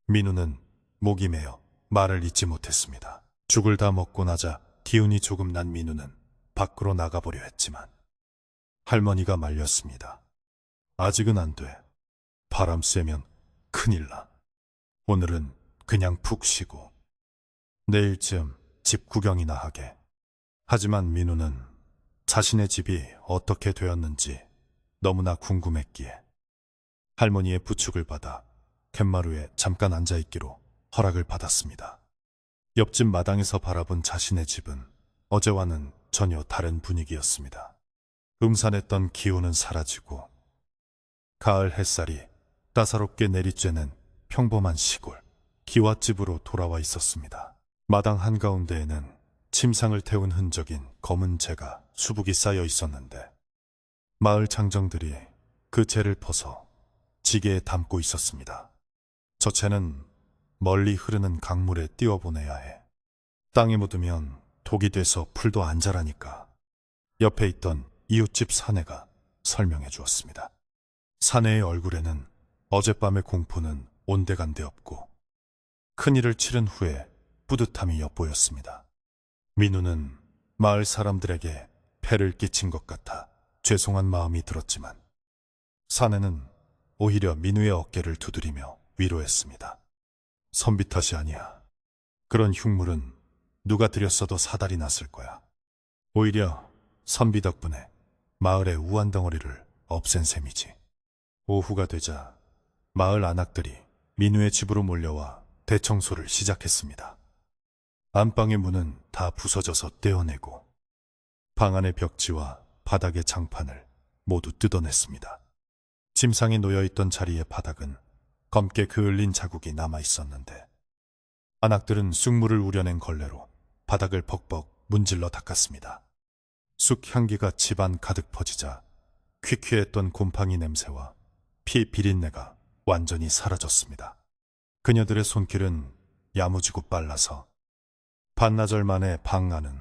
민우는 목이 메어 말을 잇지 못했습니다. 죽을 다 먹고 나자 기운이 조금 난 민우는 밖으로 나가보려 했지만 할머니가 말렸습니다. 아직은 안 돼. 바람 쐬면 큰일 나. 오늘은 그냥 푹 쉬고 내일쯤 집 구경이나 하게. 하지만 민우는 자신의 집이 어떻게 되었는지 너무나 궁금했기에 할머니의 부축을 받아 갯마루에 잠깐 앉아있기로 허락을 받았습니다. 옆집 마당에서 바라본 자신의 집은 어제와는 전혀 다른 분위기였습니다. 음산했던 기운은 사라지고 가을 햇살이 따사롭게 내리쬐는 평범한 시골 기와집으로 돌아와 있었습니다. 마당 한가운데에는 침상을 태운 흔적인 검은 재가 수북이 쌓여 있었는데 마을 장정들이 그 재를 퍼서 지게에 담고 있었습니다. 저 재는 멀리 흐르는 강물에 띄워보내야 해. 땅에 묻으면 독이 돼서 풀도 안 자라니까. 옆에 있던 이웃집 사내가 설명해 주었습니다. 사내의 얼굴에는 어젯밤의 공포는 온데간데 없고 큰일을 치른 후에 뿌듯함이 엿보였습니다. 민우는 마을 사람들에게 폐를 끼친 것 같아 죄송한 마음이 들었지만 사내는 오히려 민우의 어깨를 두드리며 위로했습니다. 선비 탓이 아니야. 그런 흉물은 누가 들였어도 사달이 났을 거야. 오히려 선비 덕분에 마을의 우환덩어리를 없앤 셈이지. 오후가 되자 마을 안악들이 민우의 집으로 몰려와 대청소를 시작했습니다. 안방의 문은 다 부서져서 떼어내고 방 안의 벽지와 바닥의 장판을 모두 뜯어냈습니다. 침상에 놓여있던 자리의 바닥은 검게 그을린 자국이 남아있었는데 안악들은 쑥물을 우려낸 걸레로 바닥을 벅벅 문질러 닦았습니다. 쑥 향기가 집안 가득 퍼지자 퀴퀴했던 곰팡이 냄새와 피 비린내가 완전히 사라졌습니다. 그녀들의 손길은 야무지고 빨라서 반나절 만에 방 안은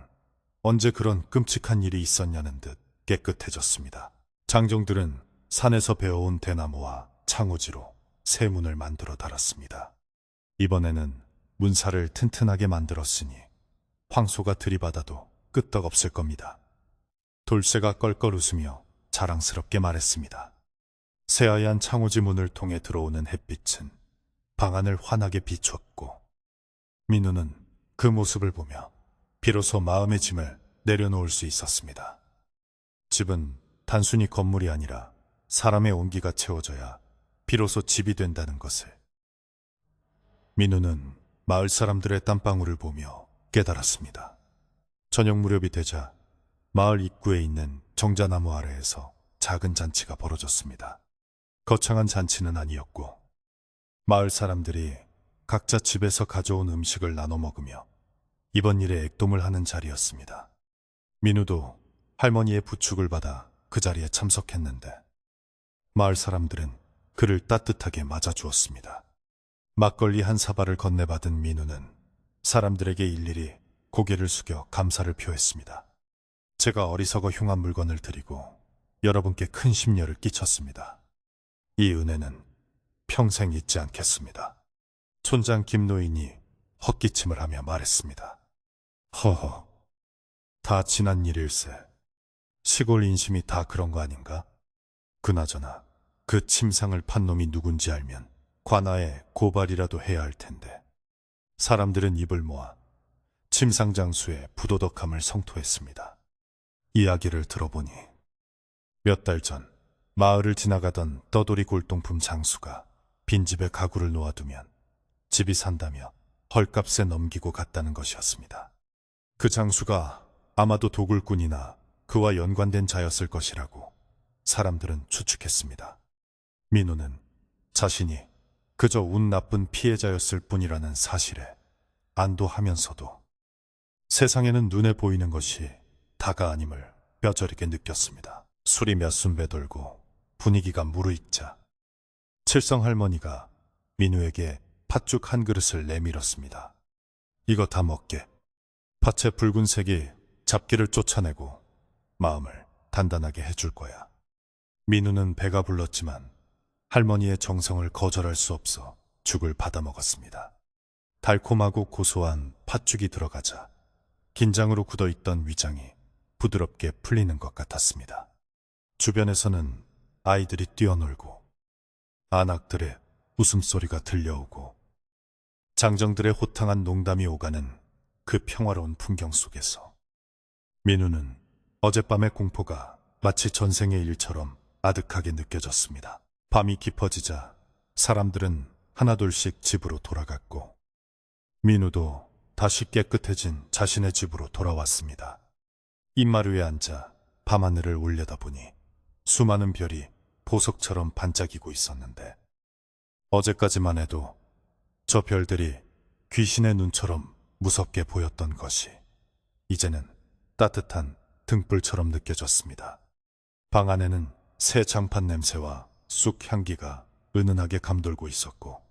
언제 그런 끔찍한 일이 있었냐는 듯 깨끗해졌습니다. 장정들은 산에서 베어온 대나무와 창호지로 새 문을 만들어 달았습니다. 이번에는 문살을 튼튼하게 만들었으니 황소가 들이받아도 끄떡없을 겁니다. 돌쇠가 껄껄 웃으며 자랑스럽게 말했습니다. 새하얀 창호지 문을 통해 들어오는 햇빛은 방 안을 환하게 비췄고 민우는 그 모습을 보며 비로소 마음의 짐을 내려놓을 수 있었습니다. 집은 단순히 건물이 아니라 사람의 온기가 채워져야 비로소 집이 된다는 것을 민우는 마을 사람들의 땀방울을 보며 깨달았습니다. 저녁 무렵이 되자 마을 입구에 있는 정자나무 아래에서 작은 잔치가 벌어졌습니다. 거창한 잔치는 아니었고 마을 사람들이 각자 집에서 가져온 음식을 나눠 먹으며 이번 일에 액돔을 하는 자리였습니다. 민우도 할머니의 부축을 받아 그 자리에 참석했는데 마을 사람들은 그를 따뜻하게 맞아주었습니다. 막걸리 한 사발을 건네받은 민우는 사람들에게 일일이 고개를 숙여 감사를 표했습니다. 제가 어리석어 흉한 물건을 드리고 여러분께 큰 심려를 끼쳤습니다. 이 은혜는 평생 잊지 않겠습니다. 촌장 김노인이 헛기침을 하며 말했습니다. 허허, 다 지난 일일세. 시골 인심이 다 그런 거 아닌가? 그나저나 그 침상을 판 놈이 누군지 알면 관아에 고발이라도 해야 할 텐데. 사람들은 입을 모아 침상 장수의 부도덕함을 성토했습니다. 이야기를 들어보니 몇 달 전 마을을 지나가던 떠돌이 골동품 장수가 빈집에 가구를 놓아두면 집이 산다며 헐값에 넘기고 갔다는 것이었습니다. 그 장수가 아마도 도굴꾼이나 그와 연관된 자였을 것이라고 사람들은 추측했습니다. 민우는 자신이 그저 운 나쁜 피해자였을 뿐이라는 사실에 안도하면서도 세상에는 눈에 보이는 것이 다가 아님을 뼈저리게 느꼈습니다. 술이 몇 순 배돌고 분위기가 무르익자 칠성 할머니가 민우에게 팥죽 한 그릇을 내밀었습니다. 이거 다 먹게. 팥의 붉은색이 잡기를 쫓아내고 마음을 단단하게 해줄 거야. 민우는 배가 불렀지만 할머니의 정성을 거절할 수 없어 죽을 받아 먹었습니다. 달콤하고 고소한 팥죽이 들어가자 긴장으로 굳어있던 위장이 부드럽게 풀리는 것 같았습니다. 주변에서는 아이들이 뛰어놀고 안악들의 웃음소리가 들려오고 장정들의 호탕한 농담이 오가는 그 평화로운 풍경 속에서 민우는 어젯밤의 공포가 마치 전생의 일처럼 아득하게 느껴졌습니다. 밤이 깊어지자 사람들은 하나둘씩 집으로 돌아갔고 민우도 다시 깨끗해진 자신의 집으로 돌아왔습니다. 입마루에 앉아 밤하늘을 올려다보니 수많은 별이 보석처럼 반짝이고 있었는데 어제까지만 해도 저 별들이 귀신의 눈처럼 무섭게 보였던 것이 이제는 따뜻한 등불처럼 느껴졌습니다. 방 안에는 새 장판 냄새와 쑥 향기가 은은하게 감돌고 있었고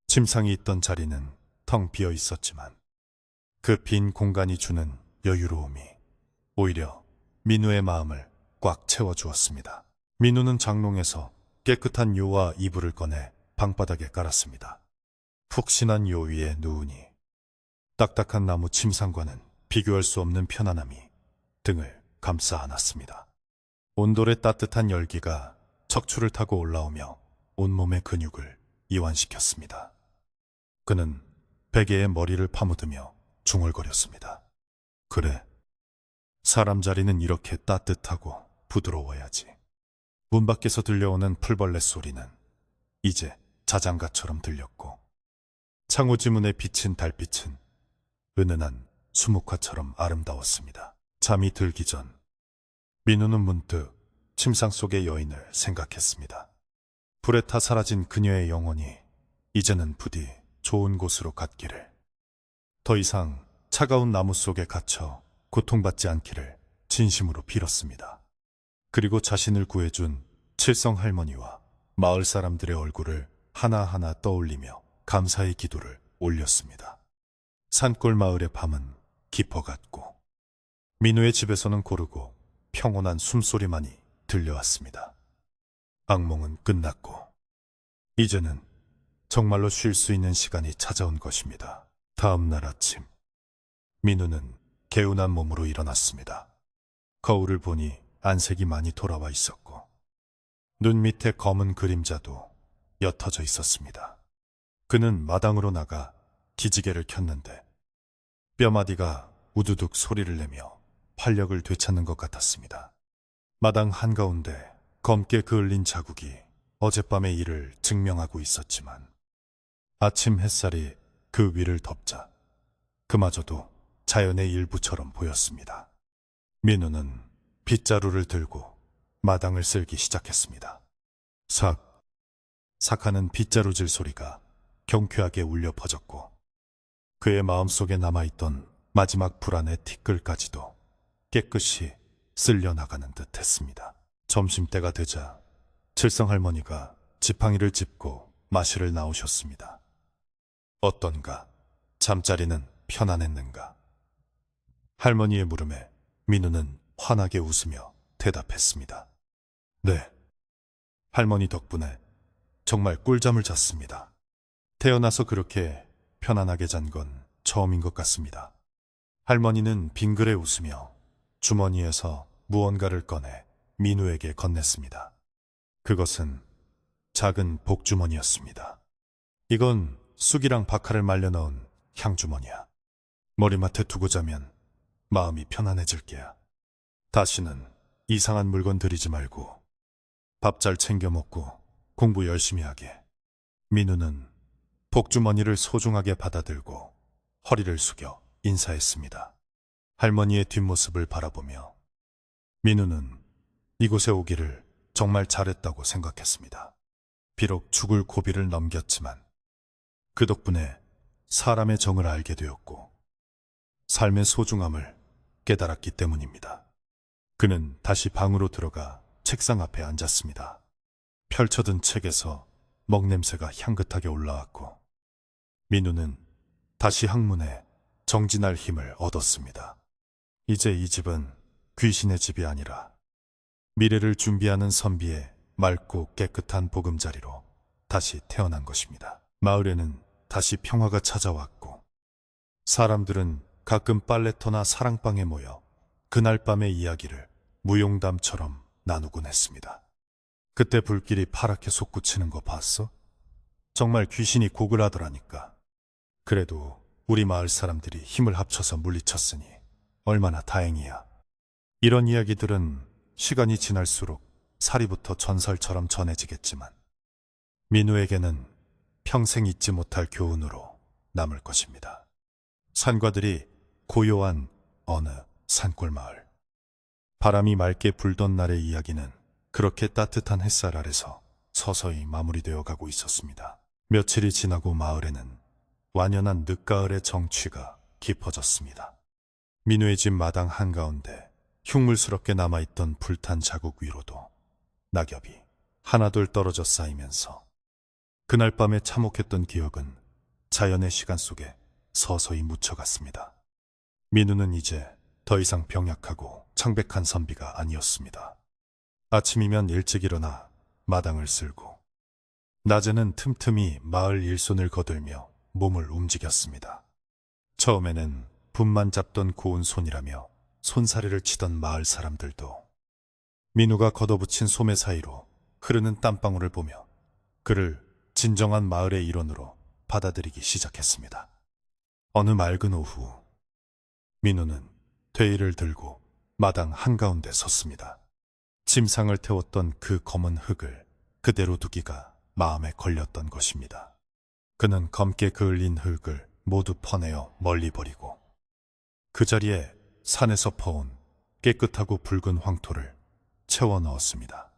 침상이 있던 자리는 텅 비어 있었지만 그 빈 공간이 주는 여유로움이 오히려 민우의 마음을 꽉 채워주었습니다. 민우는 장롱에서 깨끗한 요와 이불을 꺼내 방바닥에 깔았습니다. 푹신한 요 위에 누우니 딱딱한 나무 침상과는 비교할 수 없는 편안함이 등을 감싸 안았습니다. 온돌의 따뜻한 열기가 척추를 타고 올라오며 온몸의 근육을 이완시켰습니다. 그는 베개에 머리를 파묻으며 중얼거렸습니다. 그래, 사람 자리는 이렇게 따뜻하고 부드러워야지. 문 밖에서 들려오는 풀벌레 소리는 이제 자장가처럼 들렸고 창호지문에 비친 달빛은 은은한 수묵화처럼 아름다웠습니다. 잠이 들기 전 민우는 문득 침상 속의 여인을 생각했습니다. 불에 타 사라진 그녀의 영혼이 이제는 부디 좋은 곳으로 갔기를, 더 이상 차가운 나무 속에 갇혀 고통받지 않기를 진심으로 빌었습니다. 그리고 자신을 구해준 칠성 할머니와 마을 사람들의 얼굴을 하나하나 떠올리며 감사의 기도를 올렸습니다. 산골 마을의 밤은 깊어갔고 민우의 집에서는 고르고 평온한 숨소리만이 들려왔습니다. 악몽은 끝났고 이제는 정말로 쉴 수 있는 시간이 찾아온 것입니다. 다음 날 아침 민우는 개운한 몸으로 일어났습니다. 거울을 보니 안색이 많이 돌아와 있었고 눈 밑에 검은 그림자도 옅어져 있었습니다. 그는 마당으로 나가 기지개를 켰는데 뼈마디가 우두둑 소리를 내며 활력을 되찾는 것 같았습니다. 마당 한가운데 검게 그을린 자국이 어젯밤의 일을 증명하고 있었지만 아침 햇살이 그 위를 덮자 그마저도 자연의 일부처럼 보였습니다. 민우는 빗자루를 들고 마당을 쓸기 시작했습니다. 삭 하는 빗자루질 소리가 경쾌하게 울려 퍼졌고 그의 마음속에 남아있던 마지막 불안의 티끌까지도 깨끗이 쓸려나가는 듯 했습니다. 점심때가 되자 칠성 할머니가 지팡이를 짚고 마실을 나오셨습니다. 어떤가? 잠자리는 편안했는가? 할머니의 물음에 민우는 환하게 웃으며 대답했습니다. 네, 할머니 덕분에 정말 꿀잠을 잤습니다. 태어나서 그렇게 편안하게 잔 건 처음인 것 같습니다. 할머니는 빙그레 웃으며 주머니에서 무언가를 꺼내 민우에게 건넸습니다. 그것은 작은 복주머니였습니다. 이건 쑥이랑 박하를 말려 넣은 향주머니야. 머리맡에 두고 자면 마음이 편안해질 게야. 다시는 이상한 물건 들이지 말고 밥 잘 챙겨 먹고 공부 열심히 하게. 민우는 복주머니를 소중하게 받아들고 허리를 숙여 인사했습니다. 할머니의 뒷모습을 바라보며 민우는 이곳에 오기를 정말 잘했다고 생각했습니다. 비록 죽을 고비를 넘겼지만 그 덕분에 사람의 정을 알게 되었고 삶의 소중함을 깨달았기 때문입니다. 그는 다시 방으로 들어가 책상 앞에 앉았습니다. 펼쳐둔 책에서 먹냄새가 향긋하게 올라왔고 민우는 다시 학문에 정진할 힘을 얻었습니다. 이제 이 집은 귀신의 집이 아니라 미래를 준비하는 선비의 맑고 깨끗한 보금자리로 다시 태어난 것입니다. 마을에는 다시 평화가 찾아왔고 사람들은 가끔 빨래터나 사랑방에 모여 그날 밤의 이야기를 무용담처럼 나누곤 했습니다. 그때 불길이 파랗게 솟구치는 거 봤어? 정말 귀신이 곡을 하더라니까. 그래도 우리 마을 사람들이 힘을 합쳐서 물리쳤으니 얼마나 다행이야. 이런 이야기들은 시간이 지날수록 사리부터 전설처럼 전해지겠지만 민우에게는 평생 잊지 못할 교훈으로 남을 것입니다. 산과들이 고요한 어느 산골 마을. 바람이 맑게 불던 날의 이야기는 그렇게 따뜻한 햇살 아래서 서서히 마무리되어 가고 있었습니다. 며칠이 지나고 마을에는 완연한 늦가을의 정취가 깊어졌습니다. 민우의 집 마당 한가운데 흉물스럽게 남아있던 불탄 자국 위로도 낙엽이 하나둘 떨어져 쌓이면서 그날 밤에 참혹했던 기억은 자연의 시간 속에 서서히 묻혀갔습니다. 민우는 이제 더 이상 병약하고 창백한 선비가 아니었습니다. 아침이면 일찍 일어나 마당을 쓸고 낮에는 틈틈이 마을 일손을 거들며 몸을 움직였습니다. 처음에는 분만 잡던 고운 손이라며 손사래를 치던 마을 사람들도 민우가 걷어붙인 소매 사이로 흐르는 땀방울을 보며 그를 진정한 마을의 일원으로 받아들이기 시작했습니다. 어느 맑은 오후 민우는 퇴일을 들고 마당 한가운데 섰습니다. 침상을 태웠던 그 검은 흙을 그대로 두기가 마음에 걸렸던 것입니다. 그는 검게 그을린 흙을 모두 퍼내어 멀리 버리고 그 자리에 산에서 퍼온 깨끗하고 붉은 황토를 채워 넣었습니다.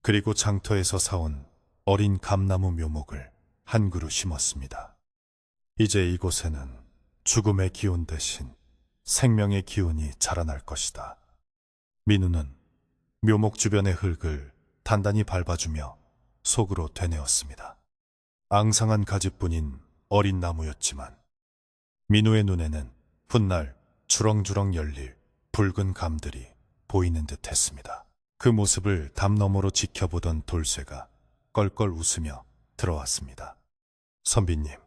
그리고 장터에서 사온 어린 감나무 묘목을 한 그루 심었습니다. 이제 이곳에는 죽음의 기운 대신 생명의 기운이 자라날 것이다. 민우는 묘목 주변의 흙을 단단히 밟아주며 속으로 되뇌었습니다. 앙상한 가지뿐인 어린 나무였지만 민우의 눈에는 훗날 주렁주렁 열릴 붉은 감들이 보이는 듯 했습니다. 그 모습을 담 너머로 지켜보던 돌쇠가 껄껄 웃으며 들어왔습니다. 선비님,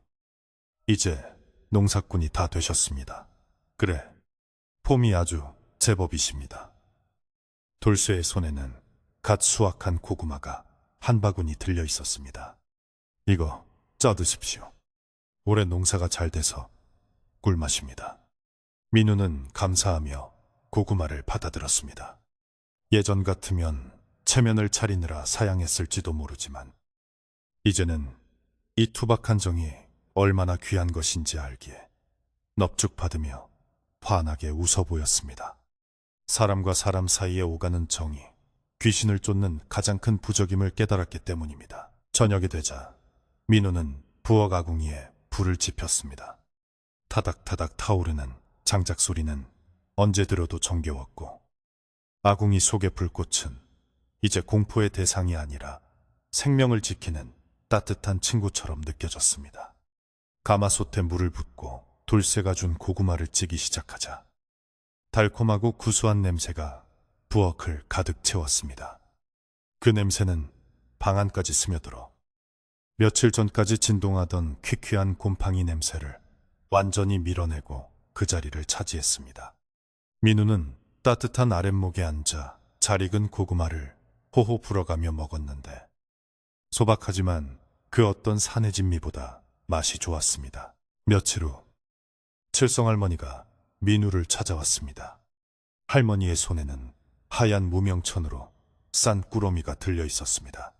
이제 농사꾼이 다 되셨습니다. 그래, 폼이 아주 제법이십니다. 돌쇠의 손에는 갓 수확한 고구마가 한 바구니 들려 있었습니다. 이거 쪄드십시오. 올해 농사가 잘 돼서 꿀맛입니다. 민우는 감사하며 고구마를 받아들었습니다. 예전 같으면 체면을 차리느라 사양했을지도 모르지만 이제는 이 투박한 정이 얼마나 귀한 것인지 알기에 넙죽받으며 환하게 웃어 보였습니다. 사람과 사람 사이에 오가는 정이 귀신을 쫓는 가장 큰 부적임을 깨달았기 때문입니다. 저녁이 되자 민우는 부엌 아궁이에 불을 지폈습니다. 타닥타닥 타오르는 장작 소리는 언제 들어도 정겨웠고 아궁이 속의 불꽃은 이제 공포의 대상이 아니라 생명을 지키는 따뜻한 친구처럼 느껴졌습니다. 가마솥에 물을 붓고 돌쇠가 준 고구마를 찌기 시작하자 달콤하고 구수한 냄새가 부엌을 가득 채웠습니다. 그 냄새는 방 안까지 스며들어 며칠 전까지 진동하던 퀴퀴한 곰팡이 냄새를 완전히 밀어내고 그 자리를 차지했습니다. 민우는 따뜻한 아랫목에 앉아 잘 익은 고구마를 호호 불어가며 먹었는데 소박하지만 그 어떤 산의 진미보다 맛이 좋았습니다. 며칠 후 칠성할머니가 민우를 찾아왔습니다. 할머니의 손에는 하얀 무명천으로 싼 꾸러미가 들려 있었습니다.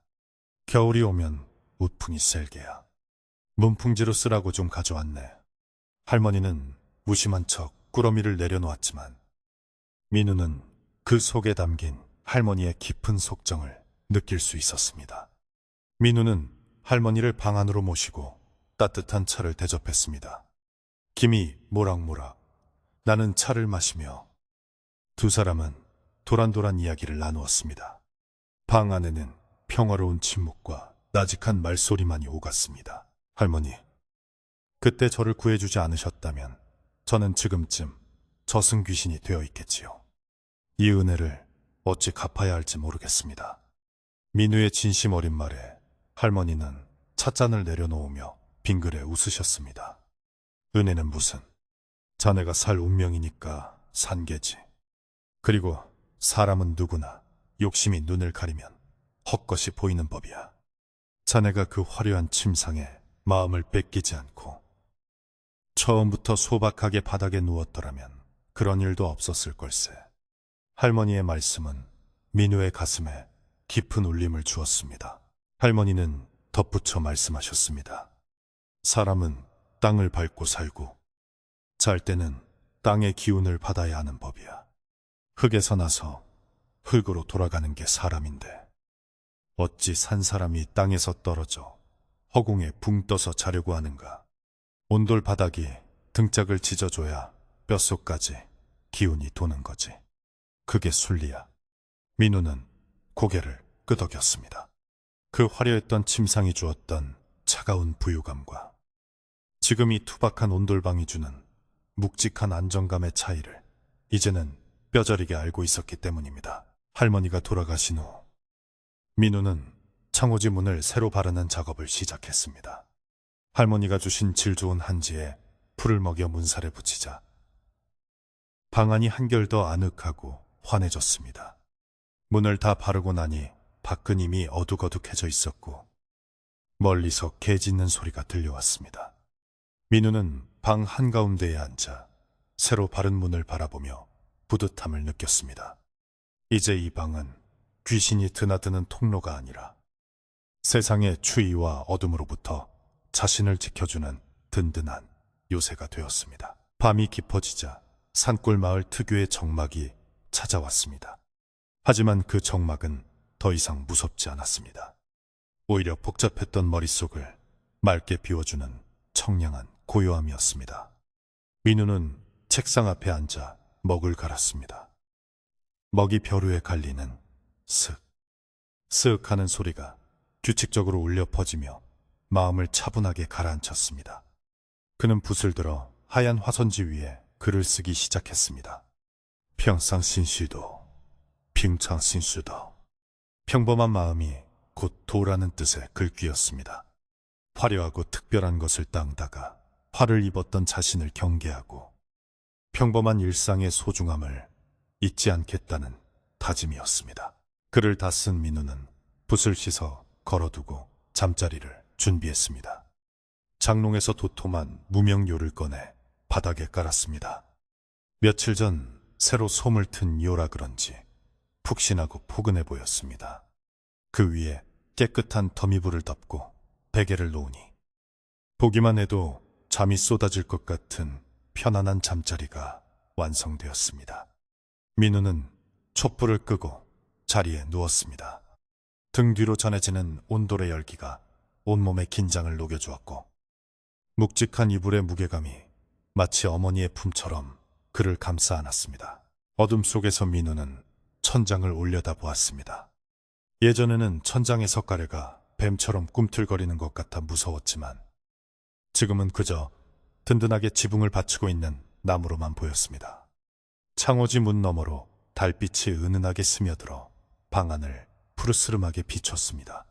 겨울이 오면 우풍이 셀게야. 문풍지로 쓰라고 좀 가져왔네. 할머니는 무심한 척 꾸러미를 내려놓았지만 민우는 그 속에 담긴 할머니의 깊은 속정을 느낄 수 있었습니다. 민우는 할머니를 방 안으로 모시고 따뜻한 차를 대접했습니다. 김이 모락모락 나는 차를 마시며 두 사람은 도란도란 이야기를 나누었습니다. 방 안에는 평화로운 침묵과 나직한 말소리만이 오갔습니다. 할머니, 그때 저를 구해주지 않으셨다면 저는 지금쯤 저승귀신이 되어 있겠지요. 이 은혜를 어찌 갚아야 할지 모르겠습니다. 민우의 진심 어린 말에 할머니는 찻잔을 내려놓으며 빙그레 웃으셨습니다. 은혜는 무슨, 자네가 살 운명이니까 산 게지. 그리고 사람은 누구나 욕심이 눈을 가리면 헛것이 보이는 법이야. 자네가 그 화려한 침상에 마음을 뺏기지 않고 처음부터 소박하게 바닥에 누웠더라면 그런 일도 없었을 걸세. 할머니의 말씀은 민우의 가슴에 깊은 울림을 주었습니다. 할머니는 덧붙여 말씀하셨습니다. 사람은 땅을 밟고 살고 잘 때는 땅의 기운을 받아야 하는 법이야. 흙에서 나서 흙으로 돌아가는 게 사람인데 어찌 산 사람이 땅에서 떨어져 허공에 붕 떠서 자려고 하는가. 온돌 바닥이 등짝을 찢어줘야 뼛속까지 기운이 도는 거지. 그게 순리야. 민우는 고개를 끄덕였습니다. 그 화려했던 침상이 주었던 차가운 부유감과 지금 이 투박한 온돌방이 주는 묵직한 안정감의 차이를 이제는 뼈저리게 알고 있었기 때문입니다. 할머니가 돌아가신 후 민우는 창호지 문을 새로 바르는 작업을 시작했습니다. 할머니가 주신 질 좋은 한지에 풀을 먹여 문살에 붙이자 방안이 한결 더 아늑하고 환해졌습니다. 문을 다 바르고 나니 밖은 이미 어둑어둑해져 있었고 멀리서 개 짖는 소리가 들려왔습니다. 민우는 방 한가운데에 앉아 새로 바른 문을 바라보며 뿌듯함을 느꼈습니다. 이제 이 방은 귀신이 드나드는 통로가 아니라 세상의 추위와 어둠으로부터 자신을 지켜주는 든든한 요새가 되었습니다. 밤이 깊어지자 산골 마을 특유의 적막이 찾아왔습니다. 하지만 그 적막은 더 이상 무섭지 않았습니다. 오히려 복잡했던 머릿속을 맑게 비워주는 청량한 고요함이었습니다. 민우는 책상 앞에 앉아 먹을 갈았습니다. 먹이 벼루에 갈리는 슥, 슥 하는 소리가 규칙적으로 울려 퍼지며 마음을 차분하게 가라앉혔습니다. 그는 붓을 들어 하얀 화선지 위에 글을 쓰기 시작했습니다. 평상신시도, 빙창신수도. 평범한 마음이 곧 도라는 뜻의 글귀였습니다. 화려하고 특별한 것을 땅다가 화를 입었던 자신을 경계하고 평범한 일상의 소중함을 잊지 않겠다는 다짐이었습니다. 글을 다 쓴 민우는 붓을 씻어 걸어두고 잠자리를 준비했습니다. 장롱에서 도톰한 무명요를 꺼내 바닥에 깔았습니다. 며칠 전 새로 솜을 튼 요라 그런지 푹신하고 포근해 보였습니다. 그 위에 깨끗한 더미불을 덮고 베개를 놓으니 보기만 해도 잠이 쏟아질 것 같은 편안한 잠자리가 완성되었습니다. 민우는 촛불을 끄고 자리에 누웠습니다. 등 뒤로 전해지는 온돌의 열기가 온몸의 긴장을 녹여주었고 묵직한 이불의 무게감이 마치 어머니의 품처럼 그를 감싸 안았습니다. 어둠 속에서 민우는 천장을 올려다보았습니다. 예전에는 천장의 석가래가 뱀처럼 꿈틀거리는 것 같아 무서웠지만 지금은 그저 든든하게 지붕을 받치고 있는 나무로만 보였습니다. 창호지 문 너머로 달빛이 은은하게 스며들어 방안을 푸르스름하게 비췄습니다.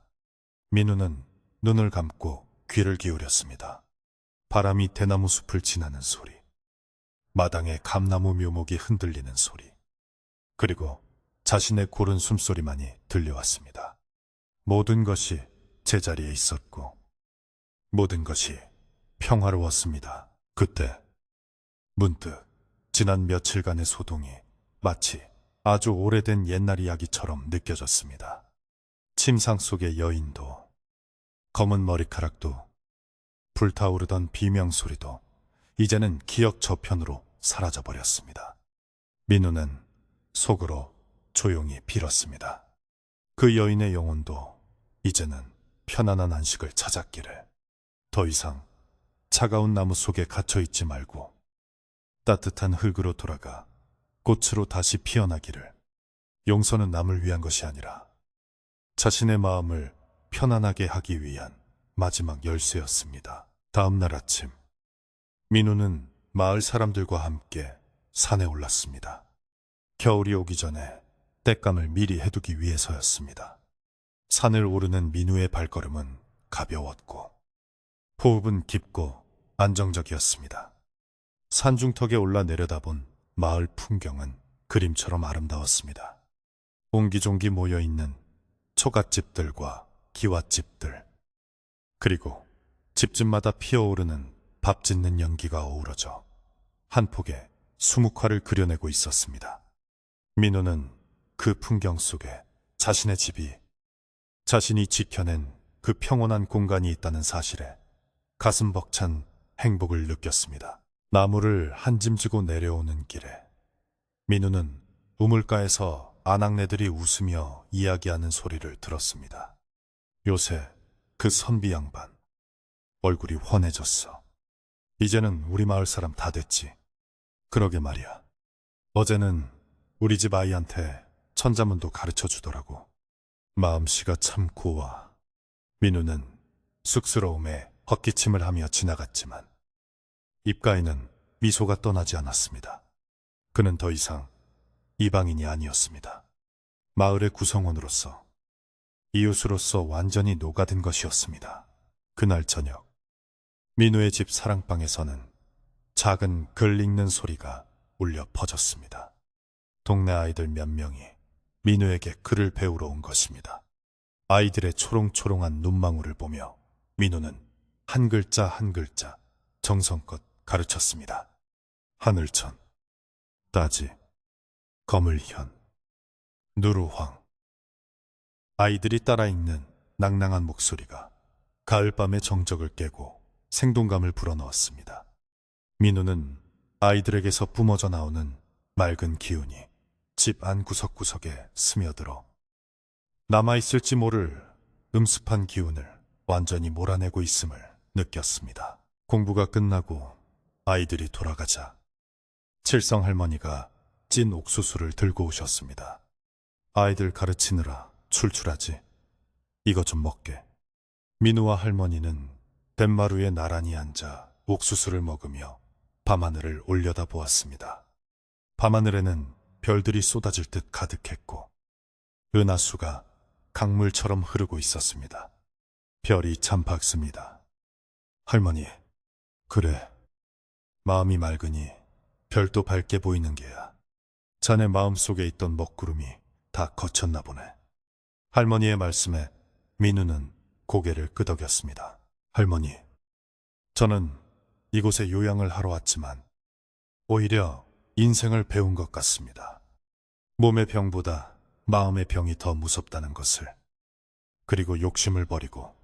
민우는 눈을 감고 귀를 기울였습니다. 바람이 대나무 숲을 지나는 소리, 마당의 감나무 묘목이 흔들리는 소리, 그리고 자신의 고른 숨소리만이 들려왔습니다. 모든 것이 제자리에 있었고 모든 것이 평화로웠습니다. 그때 문득 지난 며칠간의 소동이 마치 아주 오래된 옛날 이야기처럼 느껴졌습니다. 침상 속의 여인도, 검은 머리카락도, 불타오르던 비명소리도 이제는 기억 저편으로 사라져버렸습니다. 민우는 속으로 조용히 빌었습니다. 그 여인의 영혼도 이제는 편안한 안식을 찾았기를 더 이상 차가운 나무 속에 갇혀있지 말고 따뜻한 흙으로 돌아가 꽃으로 다시 피어나기를. 용서는 남을 위한 것이 아니라 자신의 마음을 편안하게 하기 위한 마지막 열쇠였습니다. 다음 날 아침 민우는 마을 사람들과 함께 산에 올랐습니다. 겨울이 오기 전에 땔감을 미리 해두기 위해서였습니다. 산을 오르는 민우의 발걸음은 가벼웠고 호흡은 깊고 안정적이었습니다. 산중턱에 올라 내려다본 마을 풍경은 그림처럼 아름다웠습니다. 옹기종기 모여있는 초갓집들과 기와집들, 그리고 집집마다 피어오르는 밥 짓는 연기가 어우러져 한 폭의 수묵화를 그려내고 있었습니다. 민우는 그 풍경 속에 자신의 집이, 자신이 지켜낸 그 평온한 공간이 있다는 사실에 가슴 벅찬 행복을 느꼈습니다. 나무를 한 짐 지고 내려오는 길에 민우는 우물가에서 아낙네들이 웃으며 이야기하는 소리를 들었습니다. 요새 그 선비 양반 얼굴이 훤해졌어. 이제는 우리 마을 사람 다 됐지. 그러게 말이야. 어제는 우리 집 아이한테 천자문도 가르쳐 주더라고. 마음씨가 참 고와. 민우는 쑥스러움에 헛기침을 하며 지나갔지만 입가에는 미소가 떠나지 않았습니다. 그는 더 이상 이방인이 아니었습니다. 마을의 구성원으로서, 이웃으로서 완전히 녹아든 것이었습니다. 그날 저녁, 민우의 집 사랑방에서는 작은 글 읽는 소리가 울려 퍼졌습니다. 동네 아이들 몇 명이 민우에게 글을 배우러 온 것입니다. 아이들의 초롱초롱한 눈망울을 보며 민우는 한 글자 한 글자 정성껏 가르쳤습니다. 하늘천, 따지, 거물현, 누루황. 아이들이 따라 읽는 낭낭한 목소리가 가을밤의 정적을 깨고 생동감을 불어넣었습니다. 민우는 아이들에게서 뿜어져 나오는 맑은 기운이 집 안 구석구석에 스며들어 남아있을지 모를 음습한 기운을 완전히 몰아내고 있음을 느꼈습니다. 공부가 끝나고 아이들이 돌아가자 칠성 할머니가 찐 옥수수를 들고 오셨습니다. 아이들 가르치느라 출출하지. 이것 좀 먹게. 민우와 할머니는 뱃마루에 나란히 앉아 옥수수를 먹으며 밤하늘을 올려다 보았습니다. 밤하늘에는 별들이 쏟아질 듯 가득했고 은하수가 강물처럼 흐르고 있었습니다. 별이 참 밝습니다. 할머니, 그래. 마음이 맑으니 별도 밝게 보이는 게야. 자네 마음속에 있던 먹구름이 다 거쳤나 보네. 할머니의 말씀에 민우는 고개를 끄덕였습니다. 할머니, 저는 이곳에 요양을 하러 왔지만 오히려 인생을 배운 것 같습니다. 몸의 병보다 마음의 병이 더 무섭다는 것을, 그리고 욕심을 버리고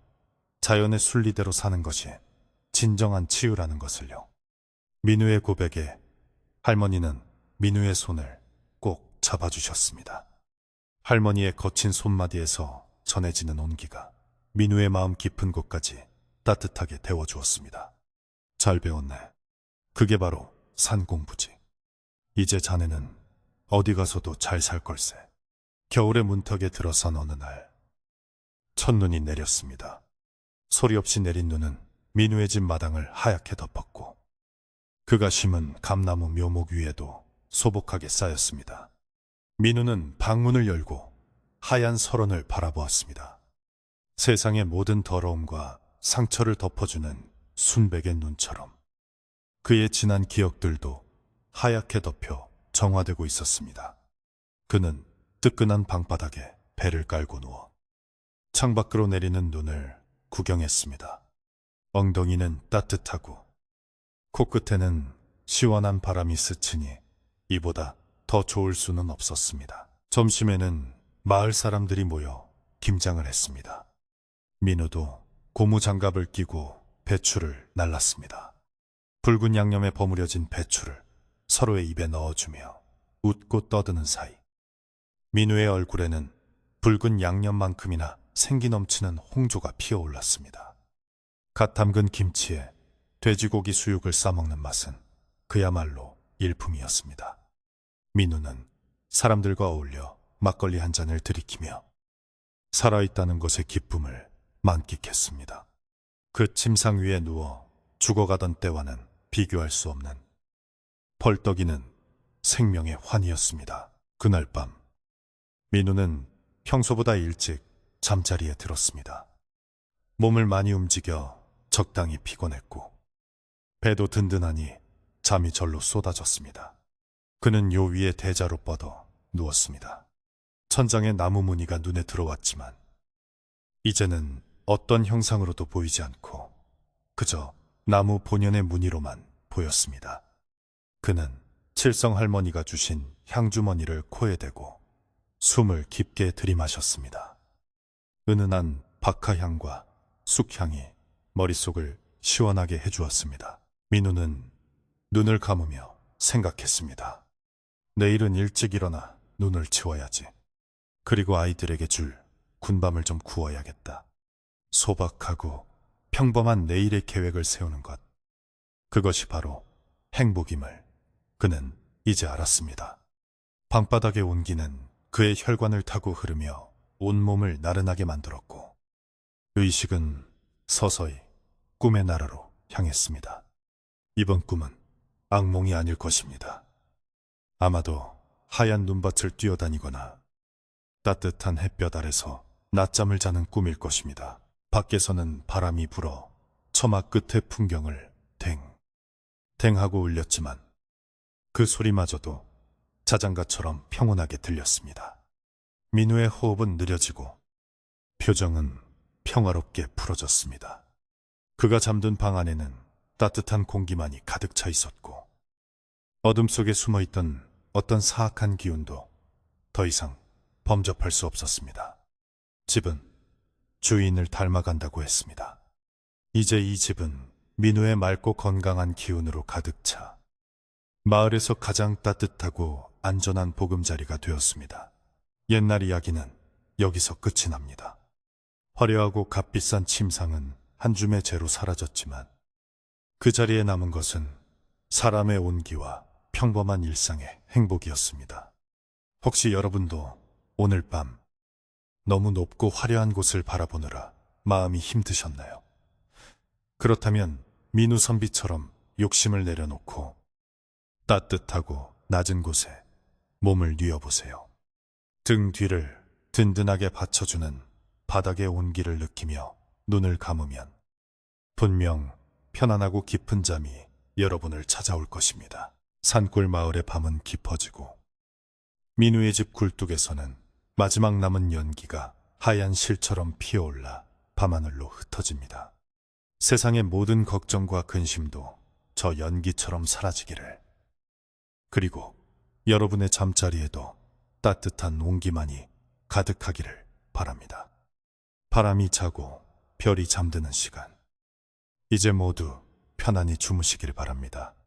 자연의 순리대로 사는 것이 진정한 치유라는 것을요. 민우의 고백에 할머니는 민우의 손을 꼭 잡아주셨습니다. 할머니의 거친 손마디에서 전해지는 온기가 민우의 마음 깊은 곳까지 따뜻하게 데워주었습니다. 잘 배웠네. 그게 바로 산공부지. 이제 자네는 어디 가서도 잘 살 걸세. 겨울의 문턱에 들어선 어느 날 첫눈이 내렸습니다. 소리 없이 내린 눈은 민우의 집 마당을 하얗게 덮었고 그가 심은 감나무 묘목 위에도 소복하게 쌓였습니다. 민우는 방문을 열고 하얀 설원을 바라보았습니다. 세상의 모든 더러움과 상처를 덮어주는 순백의 눈처럼 그의 지난 기억들도 하얗게 덮여 정화되고 있었습니다. 그는 뜨끈한 방바닥에 배를 깔고 누워 창밖으로 내리는 눈을 구경했습니다. 엉덩이는 따뜻하고 코끝에는 시원한 바람이 스치니 이보다 더 좋을 수는 없었습니다. 점심에는 마을 사람들이 모여 김장을 했습니다. 민우도 고무장갑을 끼고 배추를 날랐습니다. 붉은 양념에 버무려진 배추를 서로의 입에 넣어주며 웃고 떠드는 사이 민우의 얼굴에는 붉은 양념만큼이나 생기 넘치는 홍조가 피어올랐습니다. 갓 담근 김치에 돼지고기 수육을 싸먹는 맛은 그야말로 일품이었습니다. 민우는 사람들과 어울려 막걸리 한 잔을 들이키며 살아있다는 것의 기쁨을 만끽했습니다. 그 침상 위에 누워 죽어가던 때와는 비교할 수 없는 펄떡이는 생명의 환희였습니다. 그날 밤 민우는 평소보다 일찍 잠자리에 들었습니다. 몸을 많이 움직여 적당히 피곤했고 배도 든든하니 잠이 절로 쏟아졌습니다. 그는 요 위에 대자로 뻗어 누웠습니다. 천장에 나무 무늬가 눈에 들어왔지만 이제는 어떤 형상으로도 보이지 않고 그저 나무 본연의 무늬로만 보였습니다. 그는 칠성 할머니가 주신 향주머니를 코에 대고 숨을 깊게 들이마셨습니다. 은은한 박하향과 쑥향이 머릿속을 시원하게 해주었습니다. 민우는 눈을 감으며 생각했습니다. 내일은 일찍 일어나 눈을 치워야지. 그리고 아이들에게 줄 군밤을 좀 구워야겠다. 소박하고 평범한 내일의 계획을 세우는 것. 그것이 바로 행복임을 그는 이제 알았습니다. 방바닥의 온기는 그의 혈관을 타고 흐르며 온몸을 나른하게 만들었고 의식은 서서히 꿈의 나라로 향했습니다. 이번 꿈은 악몽이 아닐 것입니다. 아마도 하얀 눈밭을 뛰어다니거나 따뜻한 햇볕 아래서 낮잠을 자는 꿈일 것입니다. 밖에서는 바람이 불어 처마 끝의 풍경을 댕하고 울렸지만 그 소리마저도 자장가처럼 평온하게 들렸습니다. 민우의 호흡은 느려지고 표정은 평화롭게 풀어졌습니다. 그가 잠든 방 안에는 따뜻한 공기만이 가득 차 있었고 어둠 속에 숨어있던 어떤 사악한 기운도 더 이상 범접할 수 없었습니다. 집은 주인을 닮아간다고 했습니다. 이제 이 집은 민우의 맑고 건강한 기운으로 가득 차 마을에서 가장 따뜻하고 안전한 보금자리가 되었습니다. 옛날 이야기는 여기서 끝이 납니다. 화려하고 값비싼 침상은 한 줌의 재로 사라졌지만 그 자리에 남은 것은 사람의 온기와 평범한 일상의 행복이었습니다. 혹시 여러분도 오늘 밤 너무 높고 화려한 곳을 바라보느라 마음이 힘드셨나요? 그렇다면 민우 선비처럼 욕심을 내려놓고 따뜻하고 낮은 곳에 몸을 뉘어보세요. 등 뒤를 든든하게 받쳐주는 바닥의 온기를 느끼며 눈을 감으면 분명 편안하고 깊은 잠이 여러분을 찾아올 것입니다. 산골 마을의 밤은 깊어지고 민우의 집 굴뚝에서는 마지막 남은 연기가 하얀 실처럼 피어올라 밤하늘로 흩어집니다. 세상의 모든 걱정과 근심도 저 연기처럼 사라지기를. 그리고 여러분의 잠자리에도 따뜻한 온기만이 가득하기를 바랍니다. 바람이 자고 별이 잠드는 시간. 이제 모두 편안히 주무시길 바랍니다.